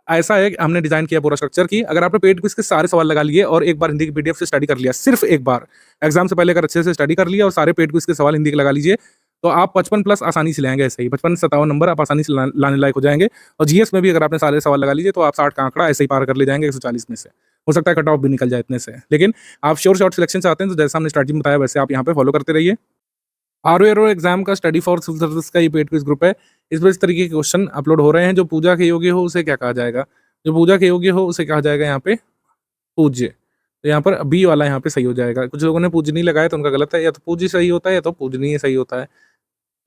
ऐसा है कि हमने डिजाइन किया पूरा स्ट्रक्चर की अगर आपने पेड क्विज के सारे सवाल लगा लिए और एक बार हिंदी की पीडीएफ से स्टडी कर लिया, सिर्फ एक बार एग्जाम से पहले अगर अच्छे से स्टडी कर लिया और सारे पेड क्विज के सवाल हिंदी के लगा लीजिए, तो आप 55 प्लस आसानी से लाएंगे। ऐसे ही 55-57 नंबर आप आसानी से लाने लायक हो जाएंगे। और जीएस में भी अगर आपने सारे सवाल लगा लीजिए तो आप 60 का आंकड़ा ऐसे ही पार कर ले जाएंगे 140 में से। हो सकता है कट ऑफ भी निकल जाए इतने से, लेकिन आप श्योर शॉर्ट सिलेक्शन चाहते हैं तो जैसा हमने स्ट्रैटेजी में बताया वैसे आप यहाँ पे फॉलो करते रहिए। आरओ एग्जाम का स्टडी फॉर सिविल सर्विस का ये पेड क्विज ग्रुप है। इस पर इस तरीके के क्वेश्चन अपलोड हो रहे हैं। जो पूजा के योग्य हो उसे क्या कहा जाएगा? जो पूजा के योग्य हो उसे कहा जाएगा यहाँ पे पूज्य। तो यहाँ पर बी वाला यहाँ पे सही हो जाएगा। कुछ लोगों ने पूजनीय लगाया तो उनका गलत है, या तो पूज्य सही होता है या तो पूजनीय सही होता है।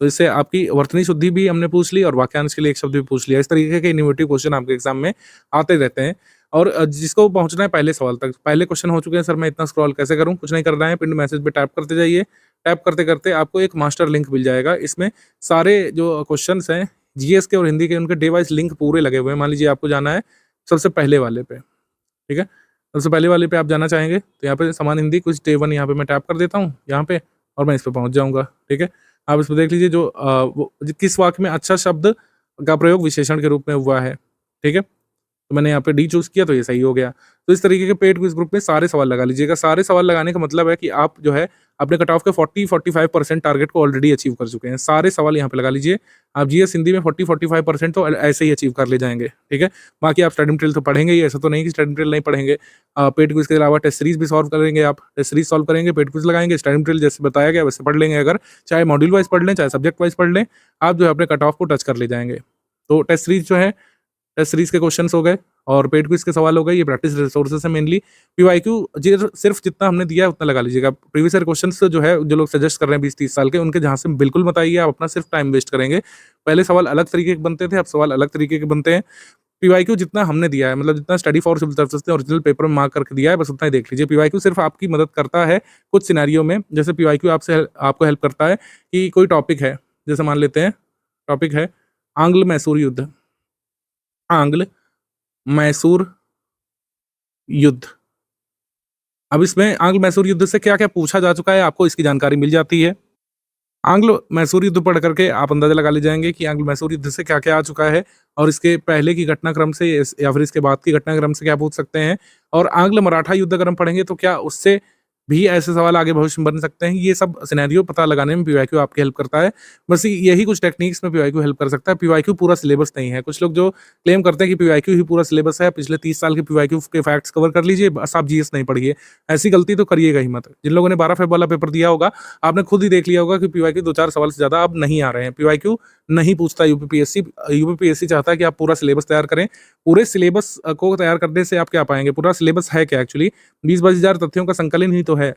तो इससे आपकी वर्तनी शुद्धि भी हमने पूछ ली और वाक्यांश के लिए एक शब्द भी पूछ लिया। इस तरीके के इनोवेटिव क्वेश्चन आपके एग्जाम में आते रहते हैं। और जिसको पहुंचना है पहले सवाल तक, पहले क्वेश्चन हो चुके हैं, सर मैं इतना स्क्रॉल कैसे करूं? कुछ नहीं करना है, पिन मैसेज पे टैप करते जाइए। टैप करते करते आपको एक मास्टर लिंक मिल जाएगा। इसमें सारे जो क्वेश्चंस हैं जीएस के और हिंदी के, उनके डे वाइज लिंक पूरे लगे हुए हैं। मान लीजिए आपको जाना है सबसे पहले वाले पे, ठीक है? सबसे पहले वाले पे आप जाना चाहेंगे तो यहाँ पे समान हिंदी कुछ डे 1 यहाँ पे मैं टैप कर देता हूँ यहाँ पे, और मैं इस पे पहुँच जाऊँगा, ठीक है? आप इसमें देख लीजिए जो किस वाक्य में अच्छा शब्द का प्रयोग विशेषण के रूप में हुआ है, ठीक है? तो मैंने यहाँ पे डी चूज़ किया तो ये सही हो गया। तो इस तरीके के पेड क्विज़ ग्रुप में सारे सवाल लगा लीजिएगा। सारे सवाल लगाने का मतलब है कि आप जो है अपने कट ऑफ के 40-45% टारगेट को ऑलरेडी अचीव कर चुके हैं। सारे सवाल यहाँ पे लगा लीजिए। आप जीएस हिंदी में 40-45% तो ऐसे ही अचीव कर ले जाएँगे, ठीक है? बाकी आप स्टडी मटेरियल तो पढ़ेंगे ही, ऐसा तो नहीं कि स्टडी मटेरियल नहीं पढ़ेंगे। पेड क्विज़ के अलावा टेस्ट सीरीज़ भी सॉल्व करेंगे आप। टेस्ट सीरीज़ सॉल्व करेंगे, पेड क्विज़ लगाएँगे, स्टडी मटेरियल जैसे बताया गया वैसे पढ़ लेंगे अगर, चाहे मॉड्यूल वाइज़ पढ़ लें, चाहे सब्जेक्ट वाइज़ पढ़ लें, आप जो है अपने कट ऑफ को टच कर ले जाएँगे। तो टेस्ट सीरीज़ जो है, टेस्ट सीरीज़ के क्वेश्चन्स हो गए और पेड क्विज़ के सवाल हो गए, ये प्रैक्टिस रिसोर्सेज़ है मेनली। पीवाईक्यू सिर्फ जितना हमने दिया है उतना लगा लीजिएगा। प्रीवियस ईयर क्वेश्चन्स जो है, जो लोग सजेस्ट कर रहे हैं 20-30 साल के, उनके जहाँ से बिल्कुल मत आइए, आप अपना सिर्फ टाइम वेस्ट करेंगे। पहले सवाल अलग तरीके के बनते थे, अब सवाल अलग तरीके के बनते हैं। पीवाईक्यू जितना हमने दिया है, मतलब जितना स्टडी फॉर सिविल सर्विसेज ने ओरिजिनल पेपर में मार्क करके दिया है, बस उतना ही देख लीजिए। पीवाईक्यू सिर्फ आपकी मदद करता है कुछ सिनेरियो में, जैसे पीवाईक्यू आपको हेल्प करता है कि कोई टॉपिक है, जैसे मान लेते हैं टॉपिक है आंग्ल-मैसूर युद्ध। आंग्ल-मैसूर युद्ध। अब इसमें आंग्ल-मैसूर युद्ध से क्या-क्या पूछा जा चुका है, आपको इसकी जानकारी मिल जाती है। आंग्ल-मैसूर युद्ध पढ़ करके आप अंदाज़ा लगा ले जाएँगे कि आंग्ल-मैसूर युद्ध से क्या-क्या आ चुका है और इसके पहले की घटनाक्रम से या फिर इसके बाद की घटनाक्रम से क्या पूछ सकते हैं। और आंग्ल-मराठा युद्ध अगर हम पढ़ेंगे तो क्या उससे भी ऐसे सवाल आगे भविष्य में बन सकते हैं। ये सब सिनेरियो पता लगाने में पीवाईक्यू आपकी हेल्प करता है। बस यही कुछ टेक्निक्स में पीवाईक्यू हेल्प कर सकता है। पीवाईक्यू पूरा सिलेबस नहीं है। कुछ लोग जो क्लेम करते हैं कि पीवाईक्यू ही पूरा सिलेबस है, पिछले 30 साल के पीवाईक्यू के फैक्ट्स कवर कर लीजिए, बस आप जीएस नहीं पढ़िए। ऐसी गलती तो करिएगा ही मत। जिन लोगों ने 12 फेब वाला पेपर दिया होगा, आपने खुद ही देख लिया होगा कि पीवाईक्यू 2-4 सवाल से ज़्यादा अब नहीं आ रहे हैं। पीवाईक्यू नहीं पूछता यूपीपीएससी। यूपीपीएससी चाहता है कि आप पूरा सिलेबस तैयार करें। पूरे सिलेबस को तैयार करने से आप क्या पाएँगे? पूरा सिलेबस है क्या एक्चुअली? 20-22 हज़ार तथ्यों का संकलन ही तो है।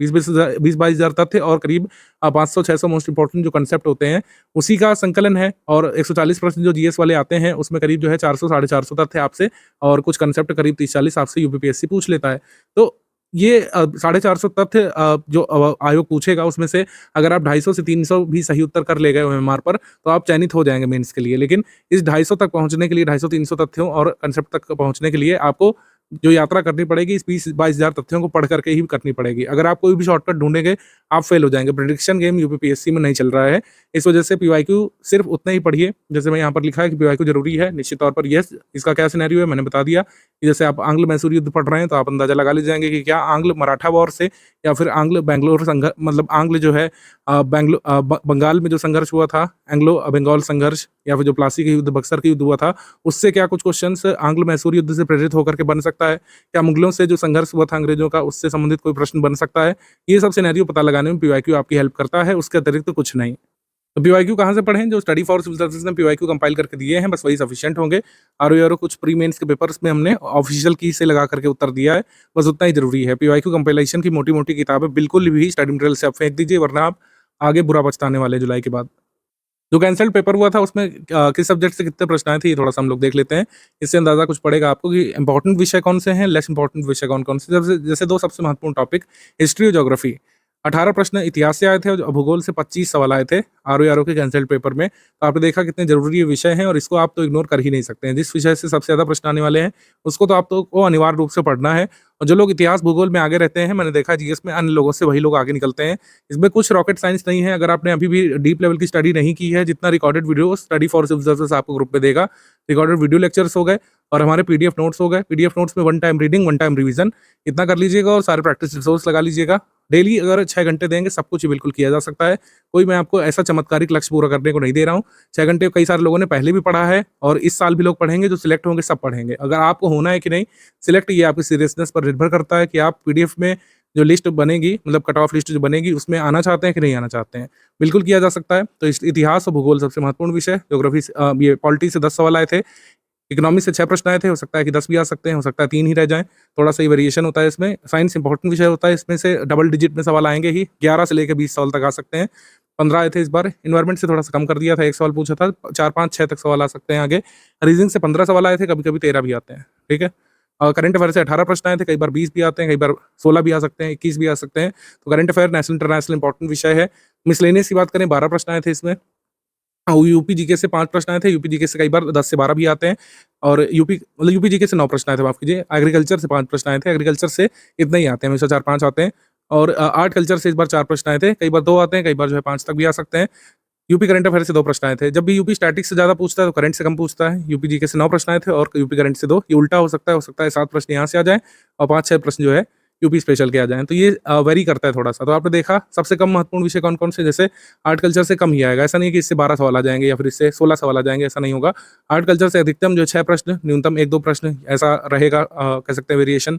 20-22 हज़ार तथ्य और करीब 500-600 मोस्ट इंपोर्टेंट जो कंसेप्ट होते हैं, उसी का संकलन है। और 140 प्रश्न जो जीएस वाले आते हैं, उसमें करीब जो है 400 साढ़े 400 तथ्य आपसे और कुछ कंसेप्ट करीब 30-40 आपसे यूपीपीएससी पूछ लेता है। तो ये 450 तथ्य जो आयोग पूछेगा, उसमें से अगर आप 250 से 300 भी सही उत्तर कर ले गए ओएमआर पर, तो आप चयनित हो जाएँगे मेंस के लिए। लेकिन इस 250 तक पहुँचने के लिए, 250-300 तथ्यों और कंसेप्ट तक पहुँचने के लिए आपको जो यात्रा करनी पड़ेगी, इस 20-22 हज़ार तथ्यों को पढ़ करके ही करनी पड़ेगी। अगर आप कोई भी शॉर्टकट ढूँढेंगे, आप फेल हो जाएँगे। प्रेडिक्शन गेम यूपीपीएससी में नहीं चल रहा है। इस वजह से पीवाईक्यू सिर्फ उतना ही पढ़िए, जैसे मैं यहाँ पर लिखा है कि पीवाईक्यू ज़रूरी है, निश्चित तौर पर येस। इसका क्या सिनेरियो है मैंने बता दिया कि जैसे आप आंग्ल-मैसूर युद्ध पढ़ रहे हैं, तो आप अंदाज़ा लगा ले जाएँगे कि क्या आंग्ल-मराठा वॉर से या फिर आंग्ल-बैंगलोर मतलब आंग्ल जो है बंगाल में जो संघर्ष हुआ था, एंग्लो बंगाल संघर्ष, या फिर जो प्लासी का युद्ध, बक्सर का युद्ध हुआ था, उससे क्या कुछ क्वेश्चंस आंग्ल-मैसूर युद्ध से प्रेरित होकर के बन सकता है? क्या मुगलों से जो संघर्ष हुआ था अंग्रेजों का, उससे संबंधित कोई प्रश्न बन सकता है? ये सब सिनेरियो पता लगाने में पीवाईक्यू आपकी हेल्प करता है, उसके अतिरिक्त तो कुछ नहीं। तो पीवाईक्यू कहाँ से पढ़ें? जो स्टडी फॉर सिविल सर्विसेज ने पीवाईक्यू कंपाइल करके दिए हैं, बस वही सफिशिएंट होंगे। आरओ कुछ प्री मेंस के पेपर्स में हमने ऑफिशियल की से लगा करके उत्तर दिया है, बस उतना ही ज़रूरी है। पीवाईक्यू कंपाइलेशन की मोटी-मोटी किताबें बिल्कुल भी स्टडी मटेरियल से आप फेंक दीजिए, वरना आप आगे बुरा पछताने वाले हैं जुलाई के बाद। जो कैंसल्ड पेपर हुआ था, उसमें किस सब्जेक्ट से कितने प्रश्न आए थे, ये थोड़ा-सा हम लोग देख लेते हैं। इससे अंदाज़ा कुछ पड़ेगा आपको कि इंपॉर्टेंट विषय कौन से हैं, लेस इंपॉर्टेंट विषय कौन-कौन से। जैसे 2 सबसे महत्वपूर्ण टॉपिक, हिस्ट्री और ज्योग्राफी। 18 प्रश्न इतिहास से आए थे और भूगोल से 25 सवाल आए थे आरओ के कैंसल्ड पेपर में। तो आपने देखा कितने ज़रूरी ये विषय हैं और इसको आप तो इग्नोर कर ही नहीं सकते हैं। जिस विषय से सबसे ज़्यादा प्रश्न आने वाले हैं, उसको तो आपको अनिवार्य रूप से पढ़ना है। और जो लोग इतिहास भूगोल में आगे रहते हैं, मैंने देखा जीएस में अन्य लोगों से वही लोग आगे निकलते हैं। इसमें कुछ रॉकेट साइंस नहीं है। अगर आपने अभी भी डीप लेवल की स्टडी नहीं की है, जितना recorded video study for civil services आपको ग्रुप में देगा, रिकॉर्डेड वीडियो लेक्चर्स हो गए और हमारे पीडीएफ नोट्स हो गए। पीडीएफ नोट्स में 1 टाइम रीडिंग, 1 टाइम रिवीजन, इतना कर लीजिएगा और सारे प्रैक्टिस रिसोर्स लगा लीजिएगा। डेली अगर 6 घंटे देंगे, सब कुछ ही बिल्कुल किया जा सकता है। कोई मैं आपको ऐसा चमत्कारिक लक्ष्य पूरा करने को नहीं दे रहा हूँ। 6 घंटे कई सारे लोगों ने पहले भी पढ़ा है और इस साल भी लोग पढ़ेंगे। जो सिलेक्ट होंगे सब पढ़ेंगे। अगर आपको होना है कि नहीं सिलेक्ट, ये आपकी सीरियसनेस पर निर्भर करता है कि आप पीडीएफ में जो लिस्ट बनेगी, मतलब कट ऑफ लिस्ट जो बनेगी, उसमें आना चाहते हैं कि नहीं आना चाहते हैं। बिल्कुल किया जा सकता है। तो इतिहास और भूगोल सबसे महत्वपूर्ण विषय। ज्योग्राफी ये पॉलिटी से 10 सवाल आए थे। इकोनॉमी से 6 प्रश्न आए थे, हो सकता है कि 10 भी आ सकते हैं, हो सकता है 3 ही रह जाएँ, थोड़ा-सा ही वेरिएशन होता है इसमें। साइंस इंपॉर्टेंट विषय होता है, इसमें से डबल डिजिट में सवाल आएँगे ही, 11 से लेके 20 सवाल तक आ सकते हैं। 15 आए थे इस बार। एनवायरनमेंट से थोड़ा-सा कम कर दिया था, 1 सवाल पूछा था, 4, 5, 6 तक सवाल आ सकते हैं आगे। रीजनिंग से 15 सवाल आए थे, कभी-कभी 13 भी आते हैं, ठीक है? करंट अफेयर से 18 प्रश्न आए थे, कई बार 20 भी आते हैं, कई बार 16 भी आ सकते हैं, 21 भी आ सकते हैं। तो current affair national international important विषय है। मिसलेनियस की बात करें, 12 प्रश्न आए थे इसमें। यूपी जीके से 5 प्रश्न आए थे, यूपी जीके से कई बार 10 से 12 भी आते हैं, और यूपी जीके से 9 प्रश्न आए थे, माफ़ कीजिए। एग्रीकल्चर से 5 प्रश्न आए थे, एग्रीकल्चर से इतने ही आते हैं, हमेशा 4-5 आते हैं। और आर्ट कल्चर से इस बार 4 प्रश्न आए थे, कई बार 2 आते हैं, कई बार जो है 5 तक भी आ सकते हैं। यूपी करंट अफेयर से 2 प्रश्न आए थे। जब भी यूपी स्टैटिक्स से ज़्यादा पूछता है तो करंट से कम पूछता है। यूपी जीके से 9 प्रश्न आए थे और यूपी करंट से 2। ये उल्टा हो सकता है 7 प्रश्न यहाँ से आ जाएँ और 5-6 प्रश्न जो है यूपी स्पेशल के आ जाएँ। तो ये वेरी करता है थोड़ा-सा। तो आपने देखा सबसे कम महत्वपूर्ण विषय कौन-कौन से, जैसे आर्ट कल्चर से कम ही आएगा। ऐसा नहीं है कि इससे 12 सवाल आ जाएँगे या फिर इससे 16 सवाल आ जाएँगे, ऐसा नहीं होगा। आर्ट कल्चर से अधिकतम जो 6 प्रश्न, न्यूनतम 1-2 प्रश्न, ऐसा रहेगा कह सकते हैं variation.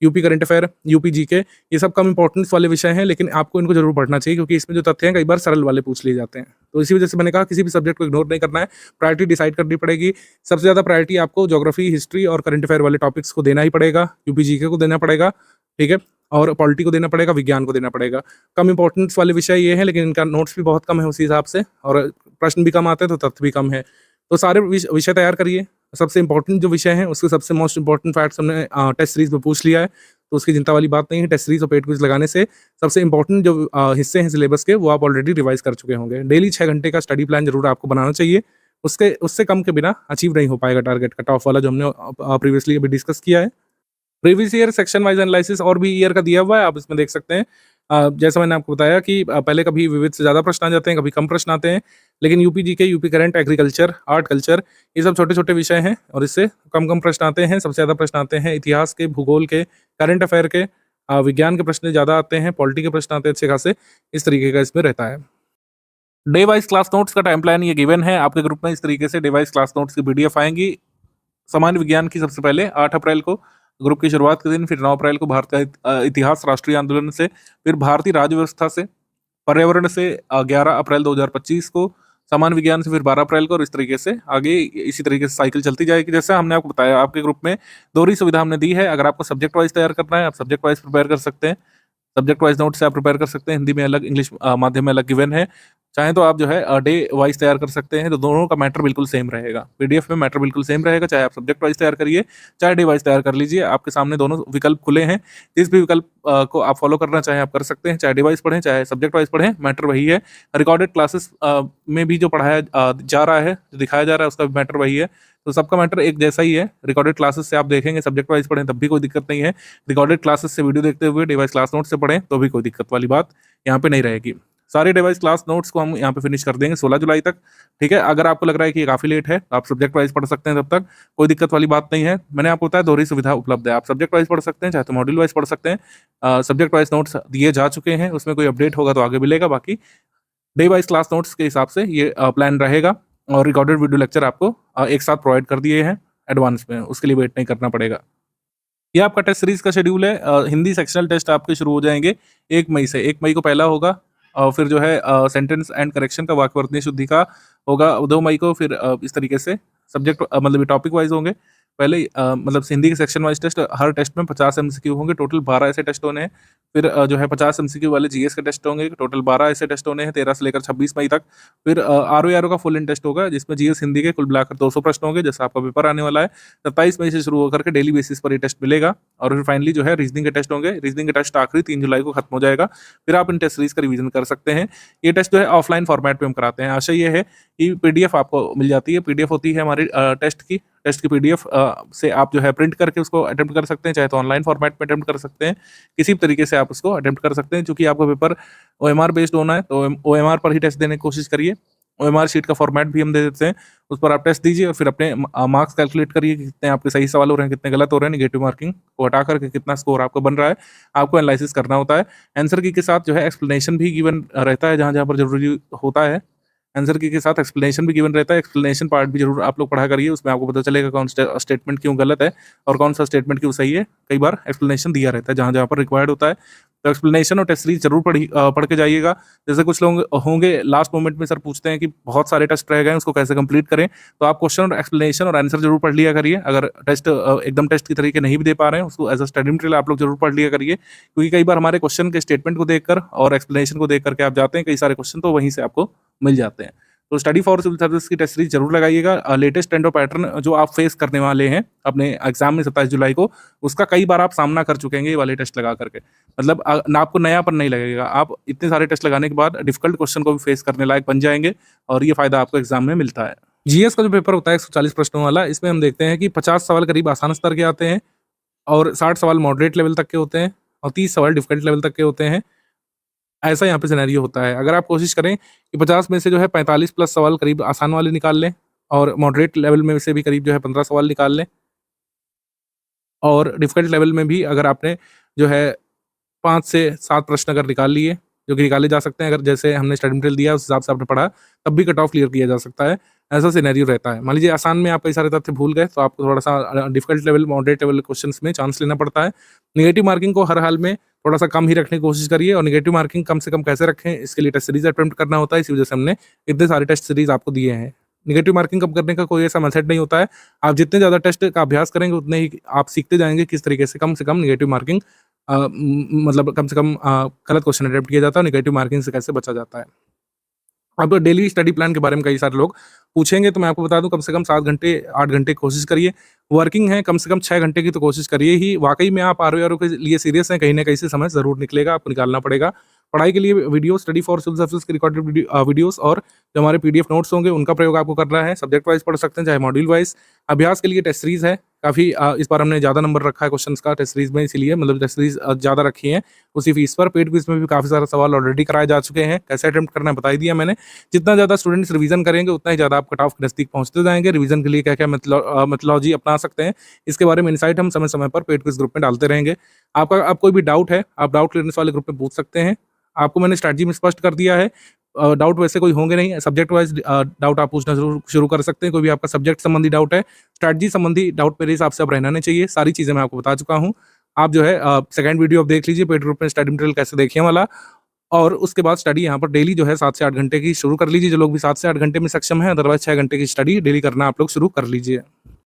UP current affair, UP GK, ये सब कम इंपॉर्टेंस वाले विषय हैं, लेकिन आपको इनको ज़रूर पढ़ना चाहिए क्योंकि इसमें जो तथ्य हैं कई बार सरल वाले पूछ लिए जाते हैं। तो इसी वजह से मैंने कहा किसी भी सब्जेक्ट को इग्नोर नहीं करना है, प्रायोरिटी डिसाइड करनी पड़ेगी। सबसे ज़्यादा प्रायोरिटी आपको ज्योग्राफी, हिस्ट्री और करंट अफेयर वाले टॉपिक्स को देना ही पड़ेगा, यूपी जीके को देना पड़ेगा, ठीक है? और पॉलिटी को देना पड़ेगा, विज्ञान को देना पड़ेगा। कम इंपॉर्टेंस वाले विषय ये हैं, लेकिन इनका नोट्स भी बहुत कम है उसी हिसाब से, और प्रश्न भी कम आते हैं तो तथ्य भी कम है। तो सारे विषय तैयार करिए। सबसे इंपॉर्टेंट जो विषय हैं उसके सबसे मोस्ट इंपॉर्टेंट फैक्ट्स हमने टेस्ट सीरीज में पूछ लिया है, तो उसकी चिंता वाली बात नहीं है। टेस्ट सीरीज और पेड क्विज लगाने से सबसे इंपॉर्टेंट जो हिस्से हैं सिलेबस के, वो आप ऑलरेडी रिवाइज कर चुके होंगे। डेली 6 घंटे का स्टडी प्लान जरूर आपको बनाना चाहिए। उससे कम के बिना अचीव नहीं हो पाएगा टारगेट कट ऑफ वाला जो हमने प्रीवियसली अभी डिस्कस किया है। Previous year section wise analysis और भी ईयर का दिया हुआ है, आप इसमें देख सकते हैं। जैसा मैंने आपको बताया कि पहले कभी विविध से ज़्यादा प्रश्न आ जाते हैं, कभी कम प्रश्न आते हैं, लेकिन UP GK, UP current, agriculture, art culture, ये सब छोटे-छोटे विषय हैं और इससे कम-कम प्रश्न आते हैं। सबसे ज़्यादा प्रश्न आते हैं इतिहास के, भूगोल के, करंट अफेयर के, विज्ञान के प्रश्न ज़्यादा आते हैं, पॉलिटी के प्रश्न आते हैं अच्छे खासे। इस तरीके का इसमें रहता है। डे वाइज क्लास नोट्स का टाइम प्लान ये गिवन है आपके ग्रुप में। इस तरीके से डे वाइज क्लास नोट्स की पीडीएफ आएंगी। सामान्य विज्ञान की सबसे पहले 8 अप्रैल को ग्रुप की शुरुआत के दिन, फिर 9 अप्रैल को भारत का इतिहास राष्ट्रीय आंदोलन से, फिर भारतीय राज्य व्यवस्था से, पर्यावरण से 11 अप्रैल 2025 को, सामान्य विज्ञान से फिर 12 अप्रैल को, और इस तरीके से आगे इसी तरीके से साइकिल चलती जाएगी। जैसे हमने आपको बताया, आपके ग्रुप में दोहरी सुविधा हमने दी है। अगर आपको सब्जेक्ट वाइज तैयार करना है, आप सब्जेक्ट वाइज प्रिपेयर कर सकते हैं। सब्जेक्ट वाइज नोट से आप प्रिपेयर कर सकते हैं। हिंदी में अलग, इंग्लिश माध्यम में अलग गिवन है। चाहें तो आप जो है डे वाइज तैयार कर सकते हैं, तो दोनों का मैटर बिल्कुल सेम रहेगा। पीडीएफ में मैटर बिल्कुल सेम रहेगा, चाहे आप सब्जेक्ट वाइज तैयार करिए, चाहे डे वाइज तैयार कर लीजिए। आपके सामने दोनों विकल्प खुले हैं। जिस भी विकल्प को आप फॉलो करना चाहें आप कर सकते हैं, चाहे डे वाइज पढ़ें, चाहे सब्जेक्ट वाइज पढ़ें, मैटर वही है। रिकॉर्डेड क्लासेस में भी जो पढ़ाया जा रहा है, जो दिखाया जा रहा है, उसका भी मैटर वही है। तो सबका मैटर एक जैसा ही है। रिकॉर्डेड क्लासेस से आप देखेंगे, सब्जेक्ट वाइज पढ़ें तब भी कोई दिक्कत नहीं है। रिकॉर्डेड क्लासेस से वीडियो देखते हुए डिवाइस क्लास नोट से पढ़ें तो भी कोई दिक्कत वाली बात यहाँ पे नहीं रहेगी। सारे डिवाइस क्लास नोट्स को हम यहाँ पे फिनिश कर देंगे 16 जुलाई तक, ठीक है। अगर आपको लग रहा है कि ये काफ़ी लेट है, आप सब्जेक्ट वाइज पढ़ सकते हैं, तब तक कोई दिक्कत वाली बात नहीं है। मैंने आपको बताया दोहरी सुविधा उपलब्ध है। आप सब्जेक्ट वाइज पढ़ सकते हैं, चाहे तो मॉड्यूल वाइज पढ़ सकते हैं। सब्जेक्ट वाइज नोट्स दिए जा चुके हैं, उसमें कोई अपडेट होगा तो आगे मिलेगा। बाकी डे वाइज क्लास नोट्स के हिसाब से ये प्लान रहेगा, और रिकॉर्डेड वीडियो लेक्चर आपको एक साथ प्रोवाइड कर दिए हैं एडवांस में, उसके लिए वेट नहीं करना पड़ेगा। ये आपका टेस्ट सीरीज का शेड्यूल है। हिंदी सेक्शनल टेस्ट आपके शुरू हो जाएंगे 1 मई से। 1 मई को पहला होगा, और फिर जो है सेंटेंस एंड करेक्शन का, वाक्यवर्तनी शुद्धि का होगा 2 मई को। फिर इस तरीके से सब्जेक्ट मतलब टॉपिक वाइज होंगे। पहले मतलब हिंदी के सेक्शन वाइज टेस्ट, हर टेस्ट में 50 एमसीक्यू होंगे, टोटल 12 ऐसे टेस्ट होने हैं। फिर जो है 50 एमसीक्यू वाले जीएस के टेस्ट होंगे, टोटल 12 ऐसे टेस्ट होने हैं 13 से लेकर 26 मई तक। फिर आरओ का फुल इन टेस्ट होगा, जिसमें जीएस हिंदी के कुल मिलाकर 200 प्रश्न होंगे, जैसा आपका पेपर आने वाला है। 27 मई से शुरू होकर के डेली बेसिस पर ये टेस्ट मिलेगा। और फिर फाइनली जो है रीजनिंग के टेस्ट होंगे। रीजनिंग के टेस्ट आखिरी 3 जुलाई को खत्म हो जाएगा। फिर आप इन टेस्ट सीरीज का रिवीजन कर सकते हैं। ये टेस्ट जो है ऑफलाइन फॉर्मेट में हम कराते हैं। आशा ये है कि पीडीएफ आपको मिल जाती है। पीडीएफ होती है हमारी टेस्ट की पीडीएफ से आप जो है प्रिंट करके उसको अटेम्प्ट कर सकते हैं, चाहे तो ऑनलाइन फॉर्मेट में अटेम्प्ट कर सकते हैं, किसी भी तरीके से आप उसको अटेम्प्ट कर सकते हैं। चूंकि आपका पेपर ओएमआर बेस्ड होना है, तो ओएमआर पर ही टेस्ट देने की कोशिश करिए। ओएमआर शीट का फॉर्मेट भी हम दे देते हैं, उस पर आप टेस्ट दीजिए और फिर अपने मार्क्स कैलकुलेट करिए कि कितने आपके सही सवाल हो रहे हैं, कितने गलत हो रहे हैं। नेगेटिव मार्किंग को हटा करके कितना स्कोर आपको बन रहा है, आपको एनालिसिस करना होता है। आंसर की के साथ जो है एक्सप्लेनेशन भी गिवन रहता है, जहाँ जहाँ पर जरूरी होता है। आंसर की के साथ एक्सप्लेनेशन भी गिवन रहता है। एक्सप्लेनेशन पार्ट भी जरूर आप लोग पढ़ा करिए, उसमें आपको पता चलेगा कौन स्टेटमेंट क्यों गलत है और कौन सा स्टेटमेंट क्यों सही है। कई बार एक्सप्लेनेशन दिया रहता है जहाँ जहाँ पर रिक्वायर्ड होता है। तो एक्सप्लेनेशन और टेस्ट सीरीज जरूर पढ़ के जाइएगा। जैसे कुछ लोग होंगे लास्ट मोमेंट में सर पूछते हैं कि बहुत सारे टेस्ट रह गए, उसको कैसे कंप्लीट करें, तो आप क्वेश्चन और एक्सप्लेनेशन और आंसर जरूर पढ़ लिया करिए। अगर टेस्ट एकदम टेस्ट की तरीके नहीं भी दे पा रहे हैं, उसको एज अ स्टडी मटेरियल आप लोग जरूर पढ़ लिया करिए, क्योंकि कई बार हमारे क्वेश्चन के स्टेटमेंट को देखकर और एक्सप्लेनेशन को देख करके आप जाते हैं, कई सारे क्वेश्चन तो वहीं से आपको मिल जाते हैं। तो स्टडी फॉर सिविल सर्विस की टेस्ट सीरीज जरूर लगाइएगा। लेटेस्ट ट्रेंड और पैटर्न जो आप फेस करने वाले हैं अपने एग्जाम में 27 जुलाई को, उसका कई बार आप सामना कर चुके हैं ये वाले टेस्ट लगा करके। मतलब ना आपको नयापन नहीं लगेगा, आप इतने सारे टेस्ट लगाने के बाद डिफिकल्ट क्वेश्चन को भी फेस करने लायक बन जाएंगे और ये फायदा आपको एग्जाम में मिलता है। जीएस का जो पेपर होता है 140 प्रश्नों वाला, इसमें हम देखते हैं कि 50 सवाल करीब आसान स्तर के आते हैं और 60 सवाल मॉडरेट लेवल तक के होते हैं और 30 सवाल डिफिकल्ट लेवल तक के होते हैं। ऐसा यहाँ पे सिनेरियो होता है। अगर आप कोशिश करें कि 50 में से जो है 45 प्लस सवाल करीब आसान वाले निकाल लें और मॉडरेट लेवल में से भी करीब जो है 15 सवाल निकाल लें और डिफिकल्ट लेवल में भी अगर आपने जो है 5 से 7 प्रश्न अगर निकाल लिए, जो कि निकाले जा सकते हैं, अगर जैसे हमने स्टडी मटेरियल दिया उस हिसाब से आपने पढ़ा, तब भी कट ऑफ क्लियर किया जा सकता है। ऐसा सिनेरियो रहता है। मान लीजिए आसान में आप कई सारे तथ्य भूल गए तो आपको थोड़ा सा difficult level, moderate level questions में चांस लेना पड़ता है। नेगेटिव मार्किंग को हर हाल में थोड़ा सा कम ही रखने की कोशिश करिए और नेगेटिव मार्किंग कम से कम कैसे रखें, इसके लिए टेस्ट सीरीज अटेम्प्ट करना होता है। इसी वजह से हमने इतने सारे टेस्ट सीरीज आपको दिए हैं। नेगेटिव मार्किंग कम करने का कोई ऐसा मेथड नहीं होता है। आप जितने ज़्यादा टेस्ट का अभ्यास करेंगे उतने ही आप सीखते जाएंगे किस तरीके से कम नेगेटिव मार्किंग मतलब कम से कम गलत क्वेश्चन अटेम्प्ट किया जाता है और नेगेटिव मार्किंग से कैसे बचा जाता है। अब डेली स्टडी प्लान के बारे में कई सारे लोग पूछेंगे तो मैं आपको बता दूं, कम से कम 7 घंटे 8 घंटे की कोशिश करिए। वर्किंग है कम से कम 6 घंटे की तो कोशिश करिए ही। वाकई में आप आरओ के लिए सीरियस हैं, कहीं ना कहीं से समय जरूर निकलेगा, आपको निकालना पड़ेगा। पढ़ाई के लिए video, study for civil service के रिकॉर्डेड वीडियोस और जो हमारे पीडीएफ नोट्स होंगे उनका प्रयोग आपको करना है। सब्जेक्ट वाइज पढ़ सकते हैं चाहे मॉड्यूल वाइज। अभ्यास के लिए टेस्ट सीरीज है काफ़ी, इस बार हमने ज़्यादा नंबर रखा है क्वेश्चंस का टेस्ट सीरीज में, इसीलिए मतलब टेस्ट सीरीज ज़्यादा रखी है उसी फीस पर। पेड क्विज में भी काफ़ी सारे सवाल ऑलरेडी कराए जा चुके हैं, कैसे अटेम्प्ट करना है बता ही दिया मैंने। जितना ज़्यादा स्टूडेंट्स रिवीजन करेंगे उतना ही ज़्यादा आप कट ऑफ के नज़दीक पहुंचते जाएंगे। रिवीजन के लिए क्या क्या मेथोलॉजी अपना सकते हैं, इसके बारे में इनसाइट हम समय समय पर पेड क्विज ग्रुप में डालते रहेंगे। आप कोई भी डाउट है, आप डाउट क्लियरेंस वाले ग्रुप में पूछ सकते हैं। आपको मैंने स्ट्रैटेजी में स्पष्ट कर दिया है। डाउट वैसे कोई होंगे नहीं, सब्जेक्ट वाइज डाउट आप पूछना जरूर शुरू कर सकते हैं। कोई भी आपका सब्जेक्ट संबंधी डाउट है, स्ट्रैटेजी संबंधी डाउट मेरे हिसाब से अब रहना नहीं चाहिए। सारी चीज़ें मैं आपको बता चुका हूँ। आप जो है सेकंड वीडियो अब देख लीजिए पेड ग्रुप में स्टडी मटेरियल कैसे देखिए वाला, और उसके बाद स्टडी यहाँ पर डेली जो है 7 से 8 घंटे की शुरू कर लीजिए। जो लोग भी 7 से 8 घंटे में सक्षम है, अदरवाइज 6 घंटे की स्टडी डेली करना आप लोग शुरू कर लीजिए।